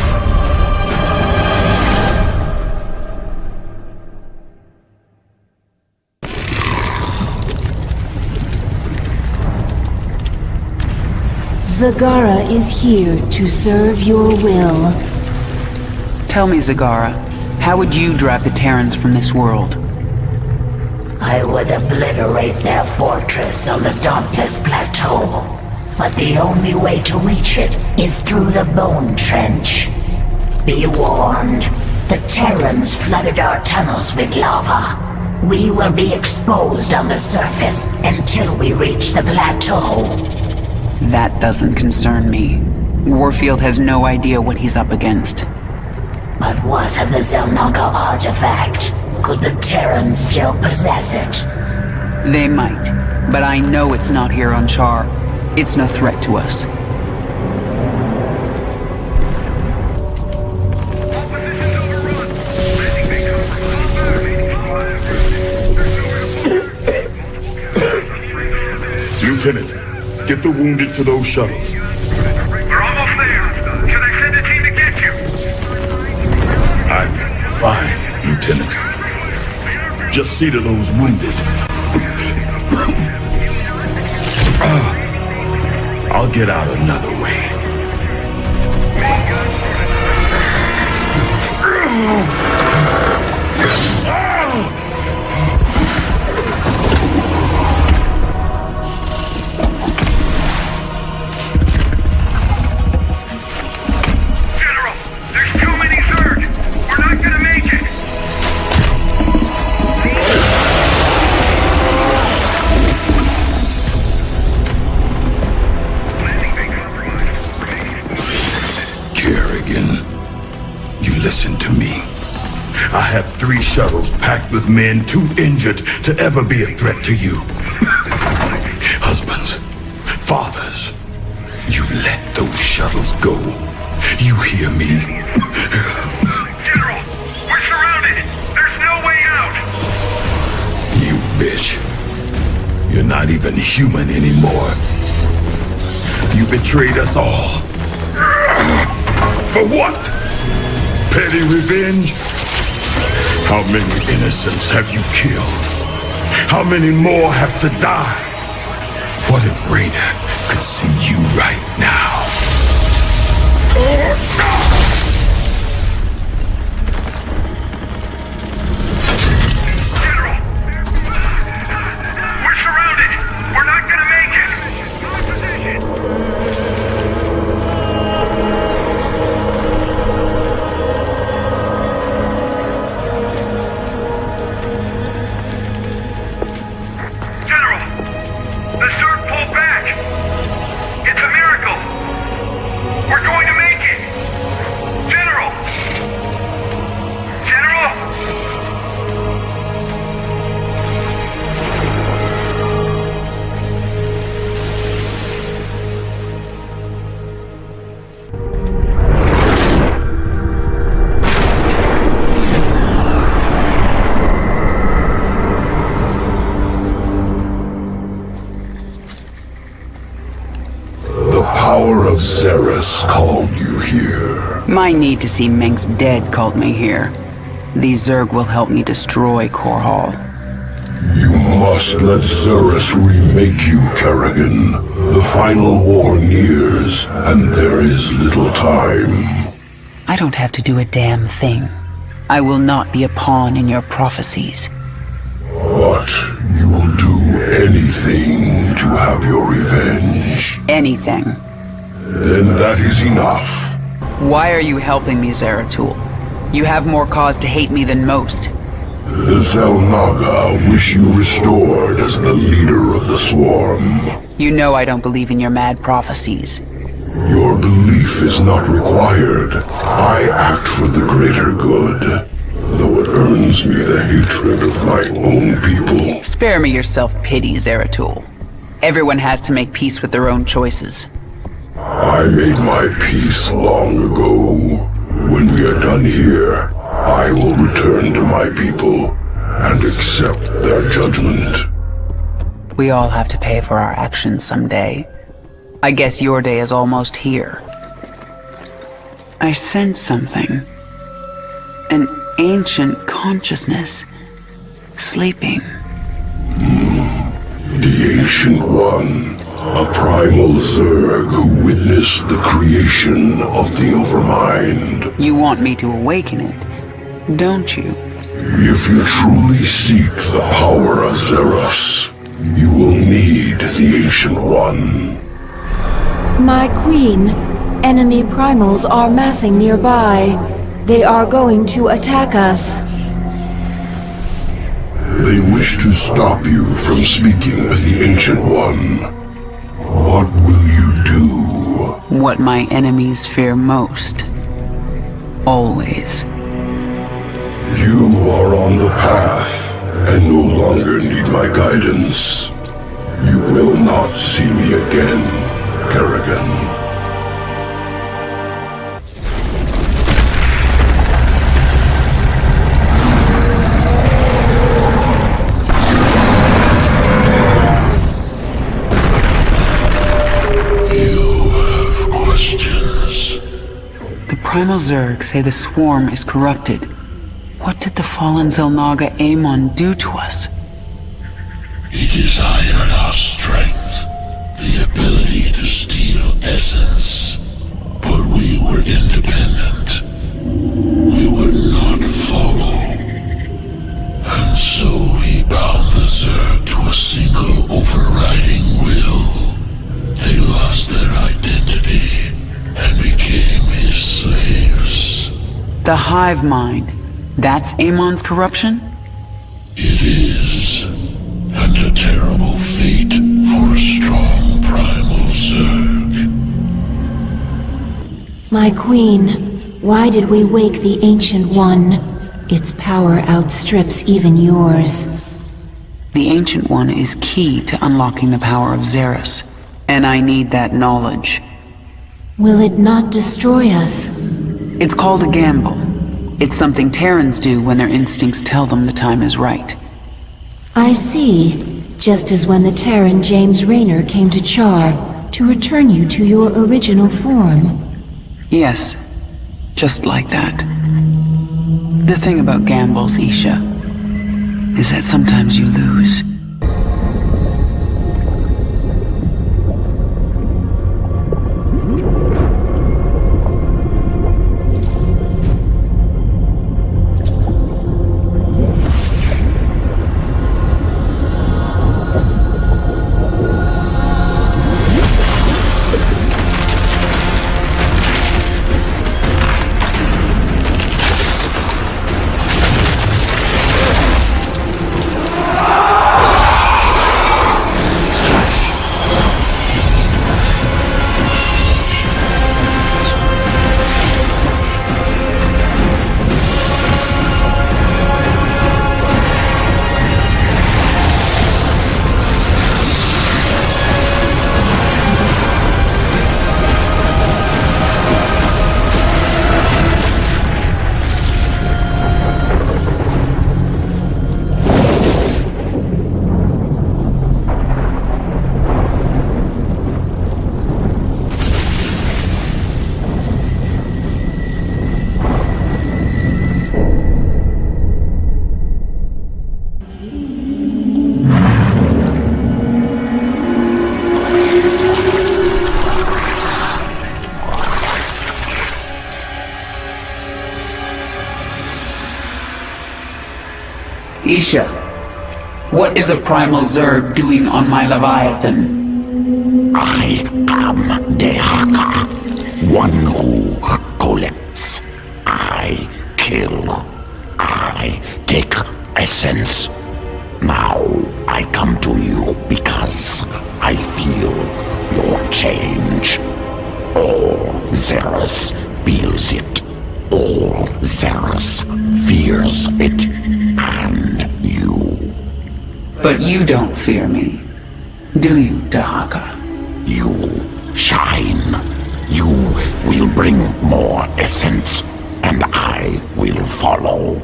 Zagara is here to serve your will. Tell me, Zagara, how would you drive the Terrans from this world? I would obliterate their fortress on the Dauntless Plateau. But the only way to reach it is through the Bone Trench. Be warned, the Terrans flooded our tunnels with lava. We will be exposed on the surface until we reach the plateau. That doesn't concern me. Warfield has no idea what he's up against. But what of the Zelnaga artifact? Could the Terrans still possess it? They might, but I know it's not here on Char. It's no threat to us. Lieutenant, get the wounded to those shuttles. We're almost there. Should I send a team to get you? I'm fine, Lieutenant. Just see to those wounded. I'll get out another way. General, there's too many Zerg. We're not gonna make it. Kerrigan, you listen to me. I have 3 shuttles packed with men too injured to ever be a threat to you. Husbands, fathers, you let those shuttles go. You hear me? General, we're surrounded. There's no way out. You bitch. You're not even human anymore. You betrayed us all. For what? Petty revenge? How many innocents have you killed? How many more have to die? What if Raina could see you right now? General! We're surrounded! We're not gonna make it! of Xeris called you here. My need to see Mengsk dead called me here. These Zerg will help me destroy Core Hall. You must let Xeris remake you, Kerrigan. The final war nears, and there is little time. I don't have to do a damn thing. I will not be a pawn in your prophecies. But you will do anything to have your revenge. Anything. Then that is enough. Why are you helping me, Zeratul? You have more cause to hate me than most. The Xel'Naga wish you restored as the leader of the Swarm. You know I don't believe in your mad prophecies. Your belief is not required. I act for the greater good, though it earns me the hatred of my own people. Spare me your self-pity, Zeratul. Everyone has to make peace with their own choices. I made my peace long ago. When we are done here, I will return to my people and accept their judgment. We all have to pay for our actions someday. I guess your day is almost here. I sense something. An ancient consciousness. Sleeping. The Ancient One. A primal Zerg who witnessed the creation of the Overmind. You want me to awaken it, don't you? If you truly seek the power of Xeris, you will need the Ancient One. My queen, enemy primals are massing nearby. They are going to attack us. They wish to stop you from speaking with the Ancient One. What will you do? What my enemies fear most. Always. You are on the path, and no longer need my guidance. You will not see me again, Kerrigan. Primal Zerg say the Swarm is corrupted. What did the fallen Xel'Naga Amon do to us? He desired our strength, the ability to steal essence. But we were independent. We would not follow. And so he bound the Zerg to a single overriding will. They lost their identity and became his slaves. The hive mind. That's Amon's corruption? It is. And a terrible fate for a strong primal Zerg. My queen, why did we wake the Ancient One? Its power outstrips even yours. The Ancient One is key to unlocking the power of Xeris, and I need that knowledge. Will it not destroy us? It's called a gamble. It's something Terrans do when their instincts tell them the time is right. I see. Just as when the Terran James Raynor came to Char to return you to your original form. Yes, just like that. The thing about gambles, Isha, is that sometimes you lose. Isha, what is a primal Zerg doing on my Leviathan? I am Dehaka, one who collects. I kill. I take essence. Now I come to you because I feel your change. All Xeris feels it. All Xeris fears it. And you. But you don't fear me, do you, Dahaka? You shine. You will bring more essence, and I will follow.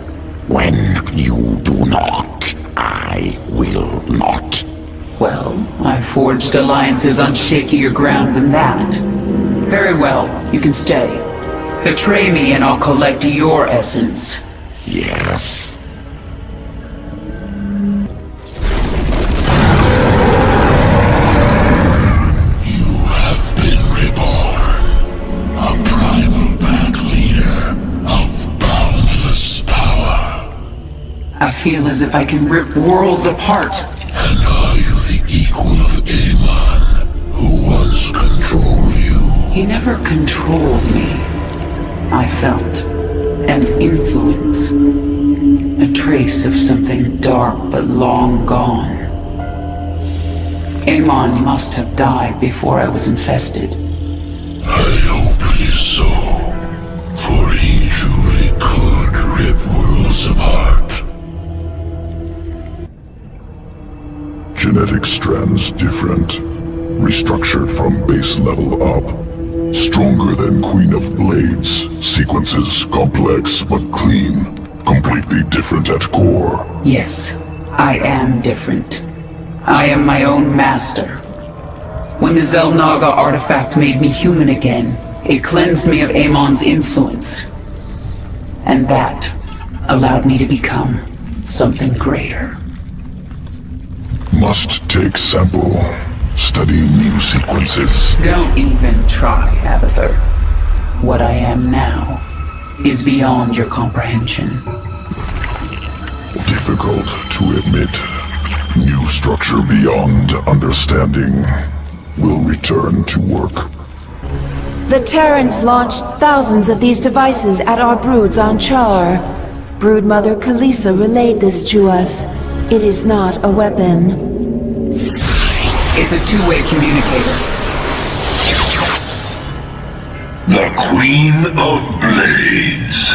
When you do not, I will not. Well, I've forged alliances on shakier ground than that. Very well, you can stay. Betray me and I'll collect your essence. Yes. I feel as if I can rip worlds apart. And are you the equal of Amon, who once controlled you? He never controlled me. I felt an influence. A trace of something dark but long gone. Amon must have died before I was infested. I hope it is so, for he truly could rip worlds apart. Genetic strands different, restructured from base level up. Stronger than Queen of Blades, sequences complex but clean, completely different at core. Yes, I am different. I am my own master. When the Xel'Naga artifact made me human again, it cleansed me of Amon's influence. And that allowed me to become something greater. Must take sample. Study new sequences. Don't even try, Abathur. What I am now is beyond your comprehension. Difficult to admit. New structure beyond understanding will return to work. The Terrans launched thousands of these devices at our broods on Char. Broodmother Kalisa relayed this to us. It is not a weapon. It's a two-way communicator. The Queen of Blades.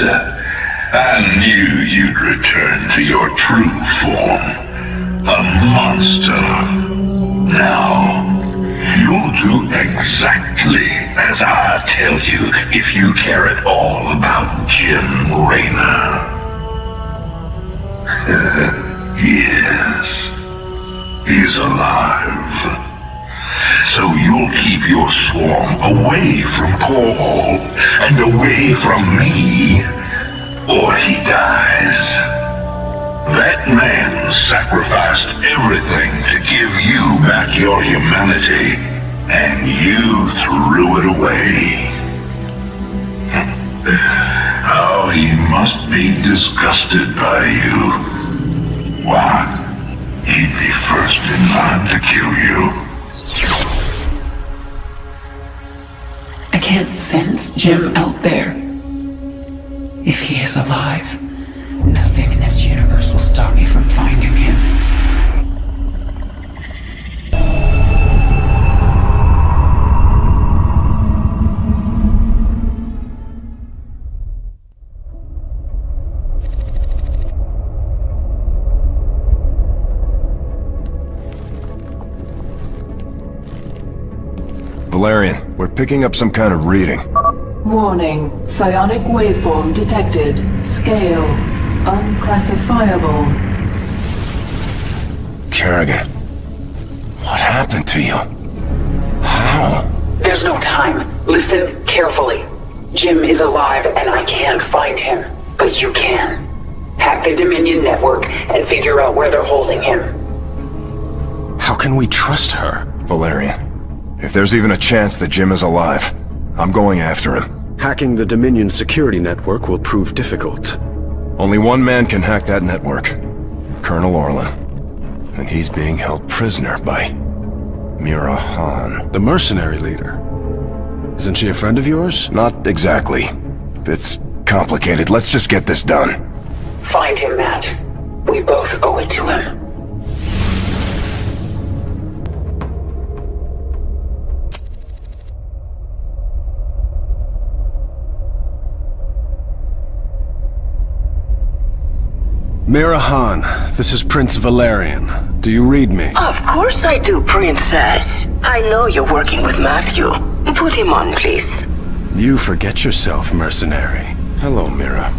I knew you'd return to your true form. A monster. Now, you'll do exactly as I tell you if you care at all about Jim Raynor. Yes. He's alive. So you'll keep your swarm away from Paul and away from me, or he dies. That man sacrificed everything to give you back your humanity, and you threw it away. Oh, he must be disgusted by you. Why? He'd be first in line to kill you. I can't sense Jim out there. If he is alive, nothing in this universe will stop me from finding him. Valerian, we're picking up some kind of reading. Warning. Psionic waveform detected. Scale. Unclassifiable. Kerrigan, what happened to you? How? There's no time. Listen carefully. Jim is alive and I can't find him. But you can. Hack the Dominion network and figure out where they're holding him. How can we trust her, Valerian? If there's even a chance that Jim is alive, I'm going after him. Hacking the Dominion security network will prove difficult. Only one man can hack that network. Colonel Orlan. And he's being held prisoner by Mira Han. The mercenary leader. Isn't she a friend of yours? Not exactly. It's complicated. Let's just get this done. Find him, Matt. We both owe it to him. Mira Han, this is Prince Valerian. Do you read me? Of course I do, Princess. I know you're working with Matthew. Put him on, please. You forget yourself, mercenary. Hello, Mira.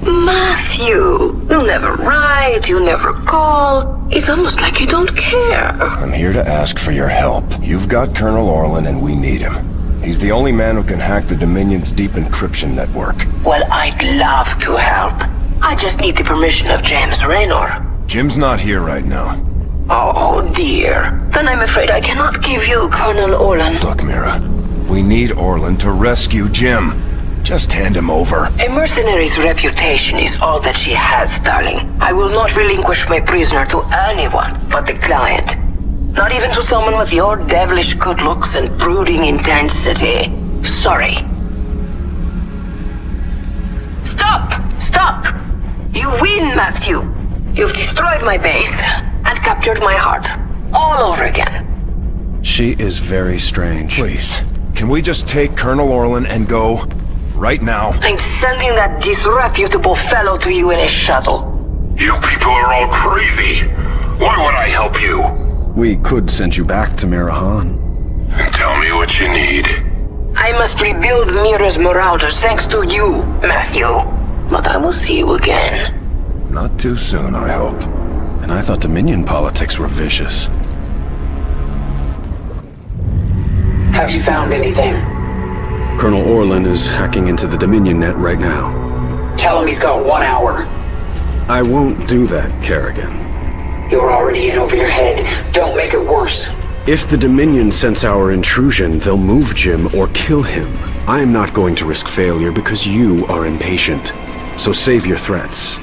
Matthew, you never write, you never call. It's almost like you don't care. I'm here to ask for your help. You've got Colonel Orlan and we need him. He's the only man who can hack the Dominion's deep encryption network. Well, I'd love to help. I just need the permission of James Raynor. Jim's not here right now. Oh dear. Then I'm afraid I cannot give you Colonel Orlan. Look, Mira, we need Orlan to rescue Jim. Just hand him over. A mercenary's reputation is all that she has, darling. I will not relinquish my prisoner to anyone but the client. Not even to someone with your devilish good looks and brooding intensity. Sorry. Stop! Stop! You win, Matthew! You've destroyed my base and captured my heart. All over again. She is very strange. Please, can we just take Colonel Orlan and go? Right now. I'm sending that disreputable fellow to you in a shuttle. You people are all crazy. Why would I help you? We could send you back to Mira Han. Tell me what you need. I must rebuild Mira's marauders thanks to you, Matthew. But I will see you again. Not too soon, I hope. And I thought Dominion politics were vicious. Have you found anything? Colonel Orlan is hacking into the Dominion net right now. Tell him he's got 1 hour. I won't do that, Kerrigan. You're already in over your head. Don't make it worse. If the Dominion sense our intrusion, they'll move Jim or kill him. I am not going to risk failure because you are impatient. So save your threats.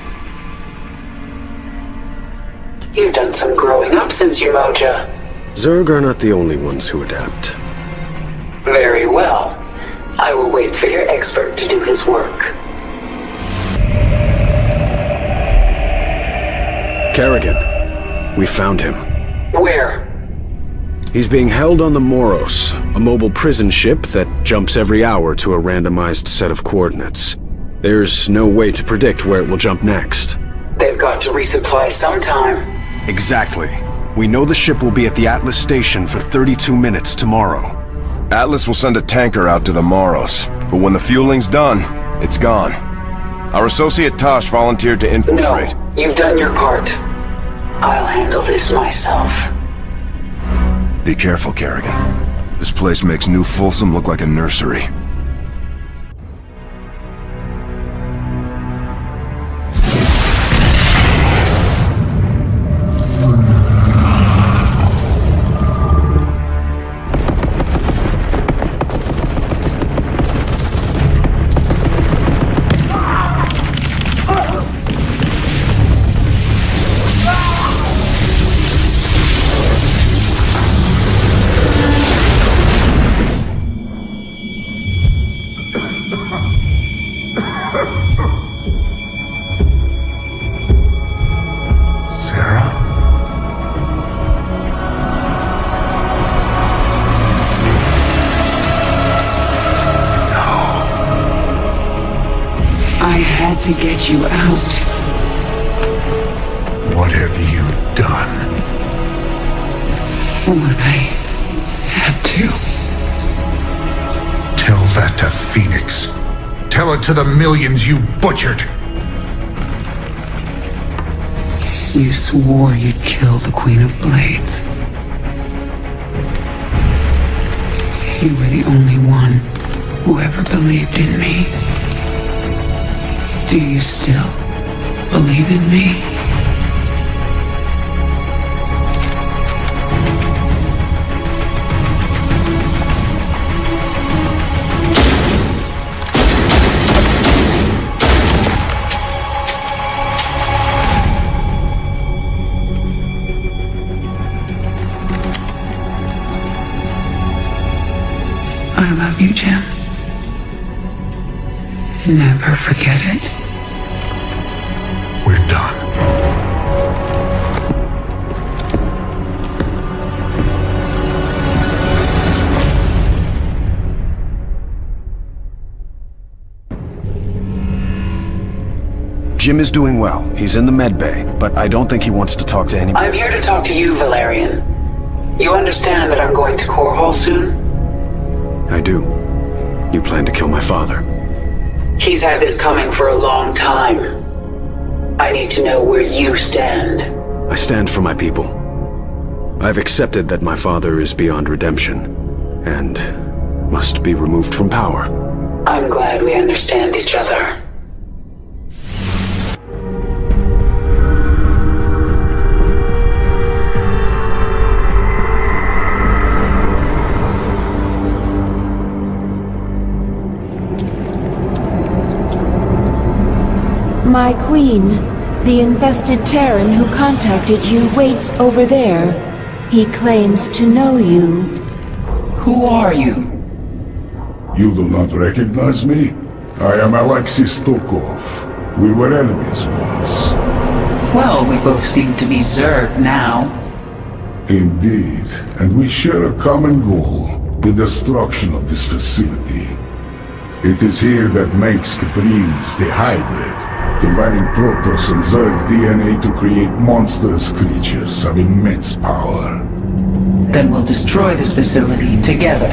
You've done some growing up since your moja. Zerg are not the only ones who adapt. Very well. I will wait for your expert to do his work. Kerrigan, we found him. Where? He's being held on the Moros, a mobile prison ship that jumps every hour to a randomized set of coordinates. There's no way to predict where it will jump next. They've got to resupply sometime. Exactly. We know the ship will be at the Atlas station for 32 minutes tomorrow. Atlas will send a tanker out to the Moros, but when the fueling's done, it's gone. Our associate Tosh volunteered to infiltrate. No, you've done your part. I'll handle this myself. Be careful, Kerrigan. This place makes New Folsom look like a nursery. To get you out. What have you done? What I had to. Tell that to Phoenix. Tell it to the millions you butchered. You swore you'd kill the Queen of Blades. You were the only one who ever believed in me. Do you still believe in me? I love you, Jim. Never forget it. We're done. Jim is doing well. He's in the med bay, but I don't think he wants to talk to anybody. I'm here to talk to you, Valerian. You understand that I'm going to Core Hall soon? I do. You plan to kill my father. He's had this coming for a long time. I need to know where you stand. I stand for my people. I've accepted that my father is beyond redemption, and must be removed from power. I'm glad we understand each other. My queen, the infested Terran who contacted you waits over there. He claims to know you. Who are you? You do not recognize me? I am Alexis Stokov. We were enemies once. Well, we both seem to be Zerg now. Indeed, and we share a common goal, the destruction of this facility. It is here that Mengsk breeds the hybrid, combining Protoss and Zerg DNA to create monstrous creatures of immense power. Then we'll destroy this facility together.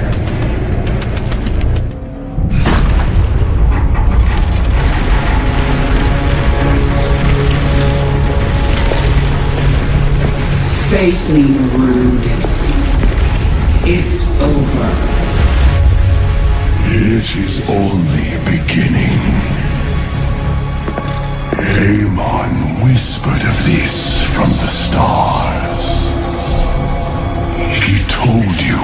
Face me, Rude. It's over. It is only beginning. Amon whispered of this from the stars. He told you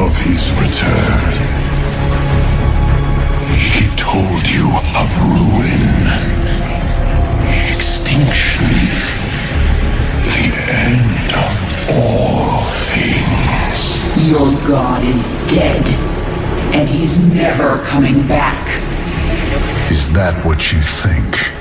of his return. He told you of ruin, extinction, the end of all things. Your god is dead, and he's never coming back. Is that what you think?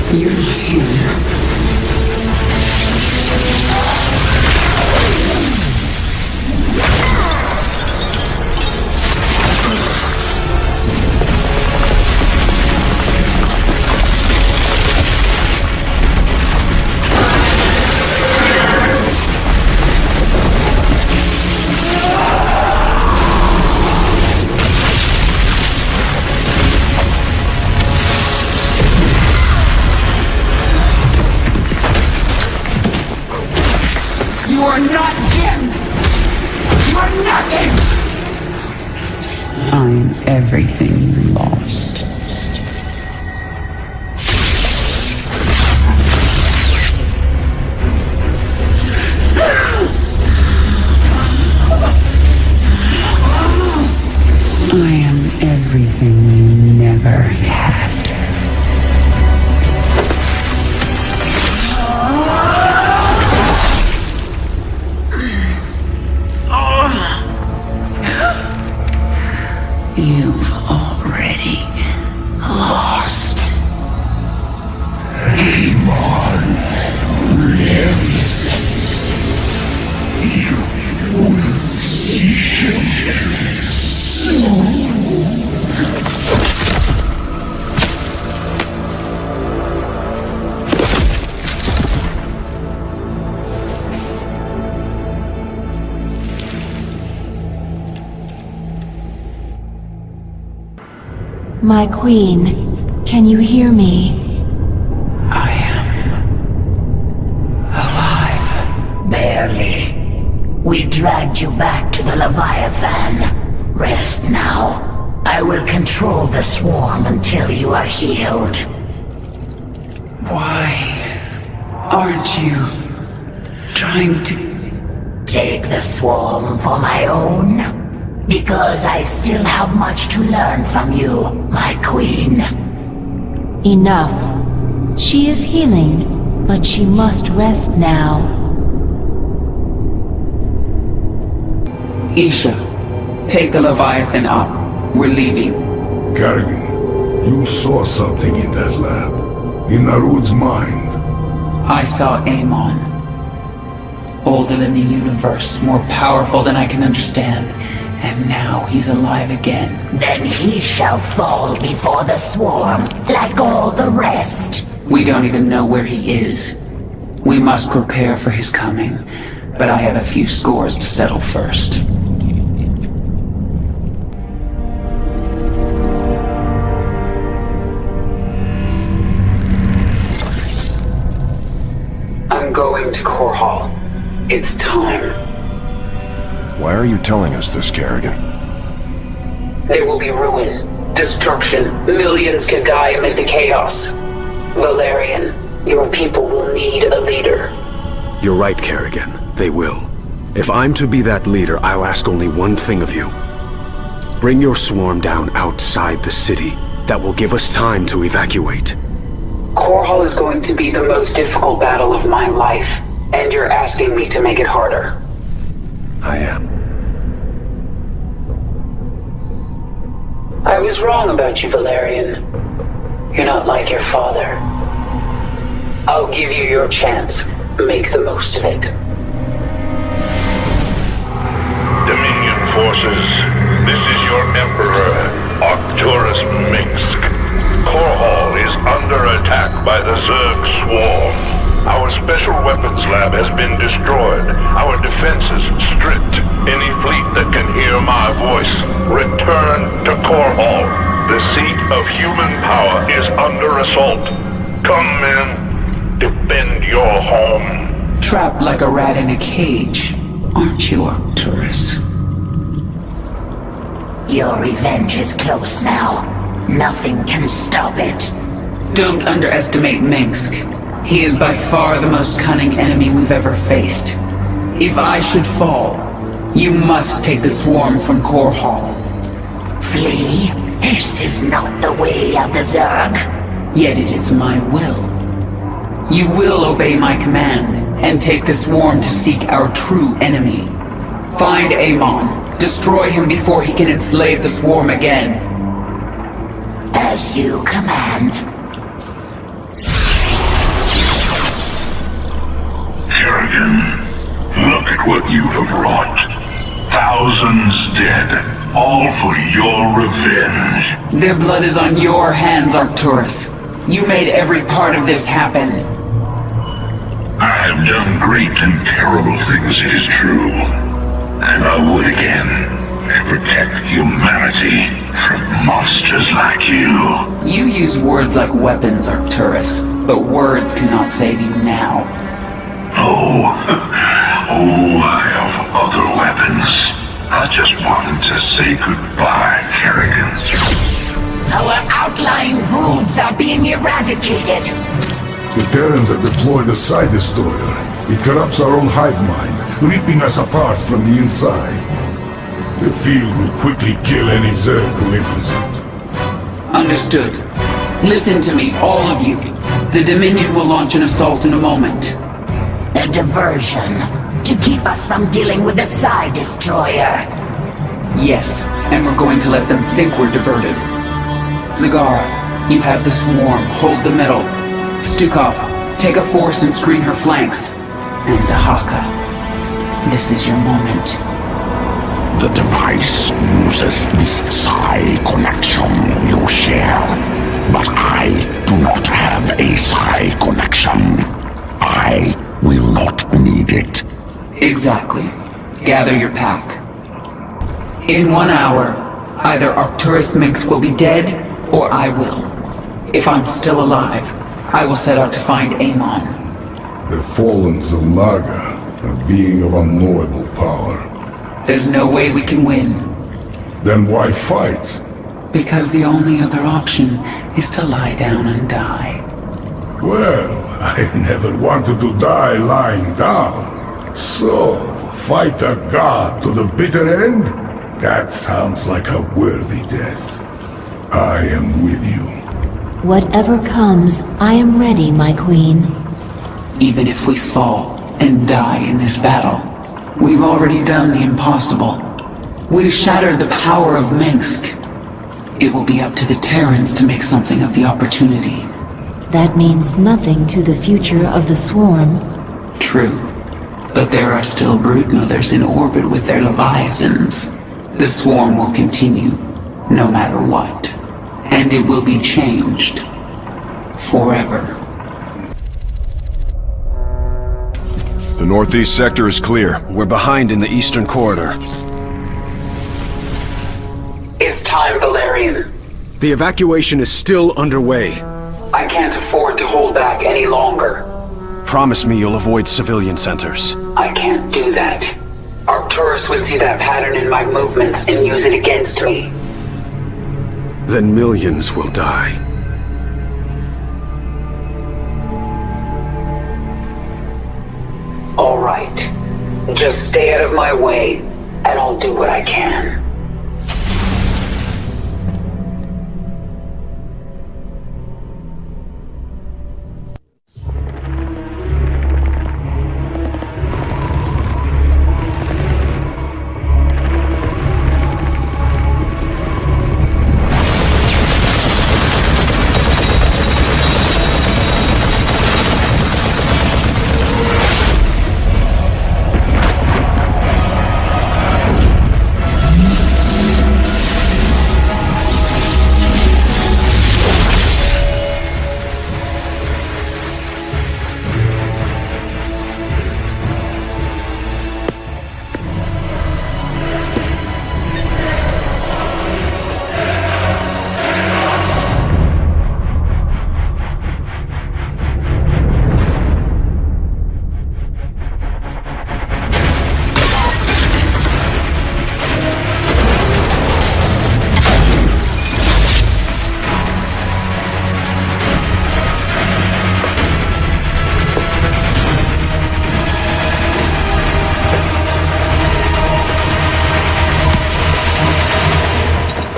You're not here. You are not Jim! You are nothing! I'm everything you lost. I am everything you never had. You've already lost. Amon lives. You will see him soon. My queen, can you hear me? I am alive. Bear We dragged you back to the Leviathan. Rest now. I will control the swarm until you are healed. Why aren't you trying to... Take the swarm for my own? Because I still have much to learn from you, my queen. Enough. She is healing, but she must rest now. Isha, take the Leviathan up. We're leaving. Kerrigan, you saw something in that lab. In Narud's mind. I saw Amon. Older than the universe, more powerful than I can understand. And now he's alive again. Then he shall fall before the swarm, like all the rest. We don't even know where he is. We must prepare for his coming, but I have a few scores to settle first. I'm going to Core Hall. It's time. Why are you telling us this, Kerrigan? There will be ruin, destruction. Millions can die amid the chaos. Valerian, your people will need a leader. You're right, Kerrigan. They will. If I'm to be that leader, I'll ask only one thing of you. Bring your swarm down outside the city. That will give us time to evacuate. Core Hall is going to be the most difficult battle of my life, and you're asking me to make it harder. I am. I was wrong about you, Valerian. You're not like your father. I'll give you your chance. Make the most of it. Dominion forces, this is your Emperor, Arcturus Minsk. Core Hall is under attack by the Zerg swarm. Our special weapons lab has been destroyed. Our defenses stripped. Any fleet that can hear my voice, return to Core Hall. The seat of human power is under assault. Come, men. Defend your home. Trapped like a rat in a cage, aren't you, Arcturus? Your revenge is close now. Nothing can stop it. Don't underestimate Minsk. He is by far the most cunning enemy we've ever faced. If I should fall, you must take the swarm from Core Hall. Flee? This is not the way of the Zerg. Yet it is my will. You will obey my command, and take the swarm to seek our true enemy. Find Amon. Destroy him before he can enslave the swarm again. As you command. Kerrigan, look at what you have wrought. Thousands dead, all for your revenge. Their blood is on your hands, Arcturus. You made every part of this happen. I have done great and terrible things, it is true. And I would again, to protect humanity from monsters like you. You use words like weapons, Arcturus, but words cannot save you now. Oh, I have other weapons. I just wanted to say goodbye, Kerrigan. Our outlying broods are being eradicated. The Terrans have deployed a Psi Destroyer. It corrupts our own hive mind, ripping us apart from the inside. The field will quickly kill any Zerg who enters it. Understood. Listen to me, all of you. The Dominion will launch an assault in a moment. A diversion, to keep us from dealing with the Psi Destroyer. Yes, and we're going to let them think we're diverted. Zagara, you have the swarm. Hold the middle. Stukov, take a force and screen her flanks. And Dahaka, this is your moment. The device uses this Psi connection you share, but I do not have a Psi connection. I will not need it. Exactly. Gather your pack. In 1 hour, either Arcturus Minsk will be dead, or I will. If I'm still alive, I will set out to find Amon. The fallen Zilmaga. A being of unknowable power. There's no way we can win. Then why fight? Because the only other option is to lie down and die. Well, I never wanted to die lying down. So, fight a god to the bitter end? That sounds like a worthy death. I am with you. Whatever comes, I am ready, my queen. Even if we fall and die in this battle, we've already done the impossible. We've shattered the power of Minsk. It will be up to the Terrans to make something of the opportunity. That means nothing to the future of the Swarm. True. But there are still broodmothers in orbit with their leviathans. The Swarm will continue, no matter what. And it will be changed. Forever. The northeast sector is clear. We're behind in the eastern corridor. It's time, Valerian. The evacuation is still underway. I can't afford to hold back any longer. Promise me you'll avoid civilian centers. I can't do that. Arcturus would see that pattern in my movements and use it against me. Then millions will die. All right. Just stay out of my way, and I'll do what I can.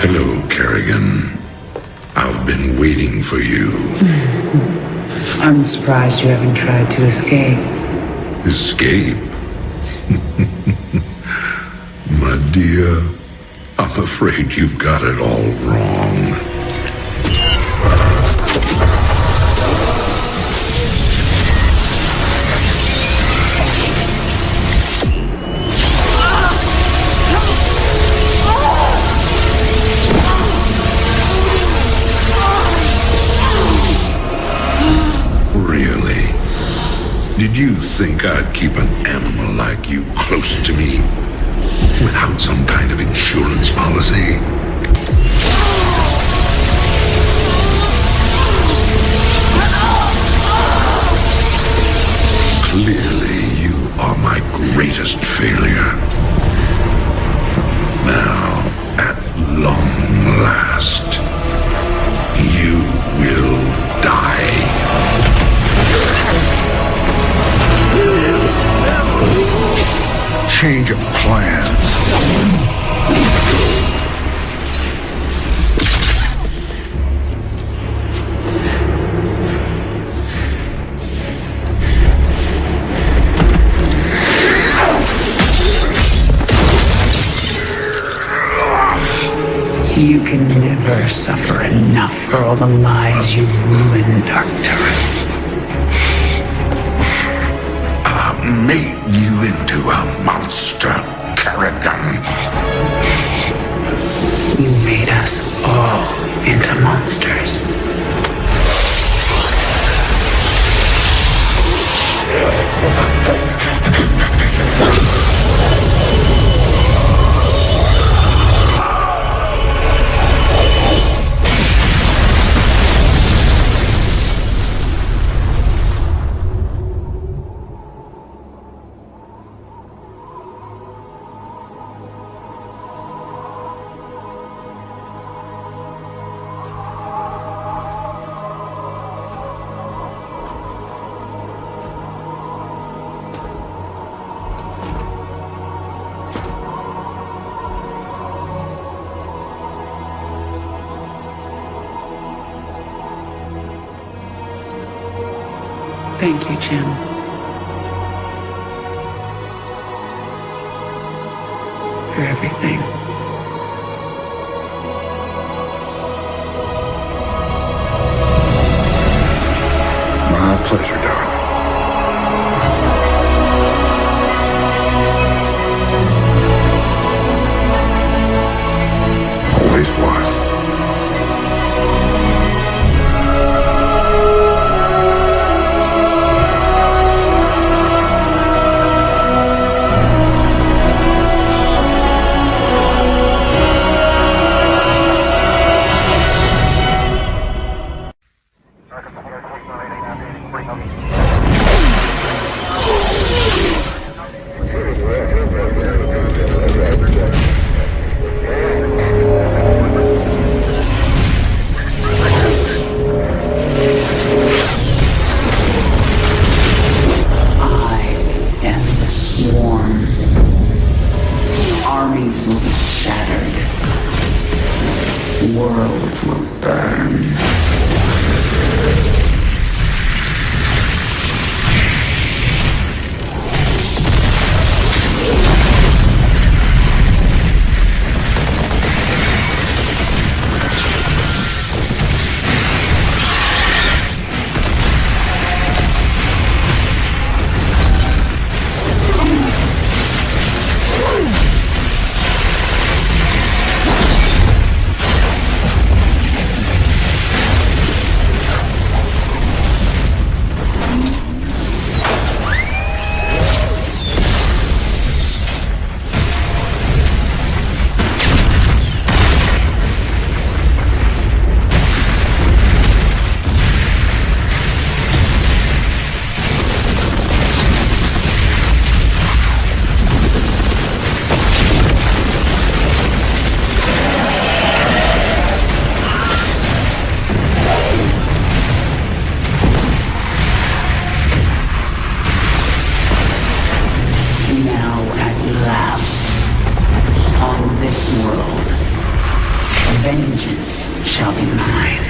Hello, Kerrigan. I've been waiting for you. I'm surprised you haven't tried to escape. Escape? My dear, I'm afraid you've got it all wrong. Really? Did you think I'd keep an animal like you close to me without some kind of insurance policy? Clearly, you are my greatest failure. Now, at long last, you will die. Change of plans. You can never suffer enough for all the lives you've ruined, Arcturus. Made you into a monster, Kerrigan. You made us all into monsters. Thank you, Jim. For everything. My pleasure, darling. Always was. Armies will be shattered. Worlds will burn. Vengeance shall be mine.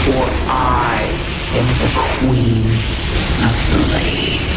For I am the Queen of Blades.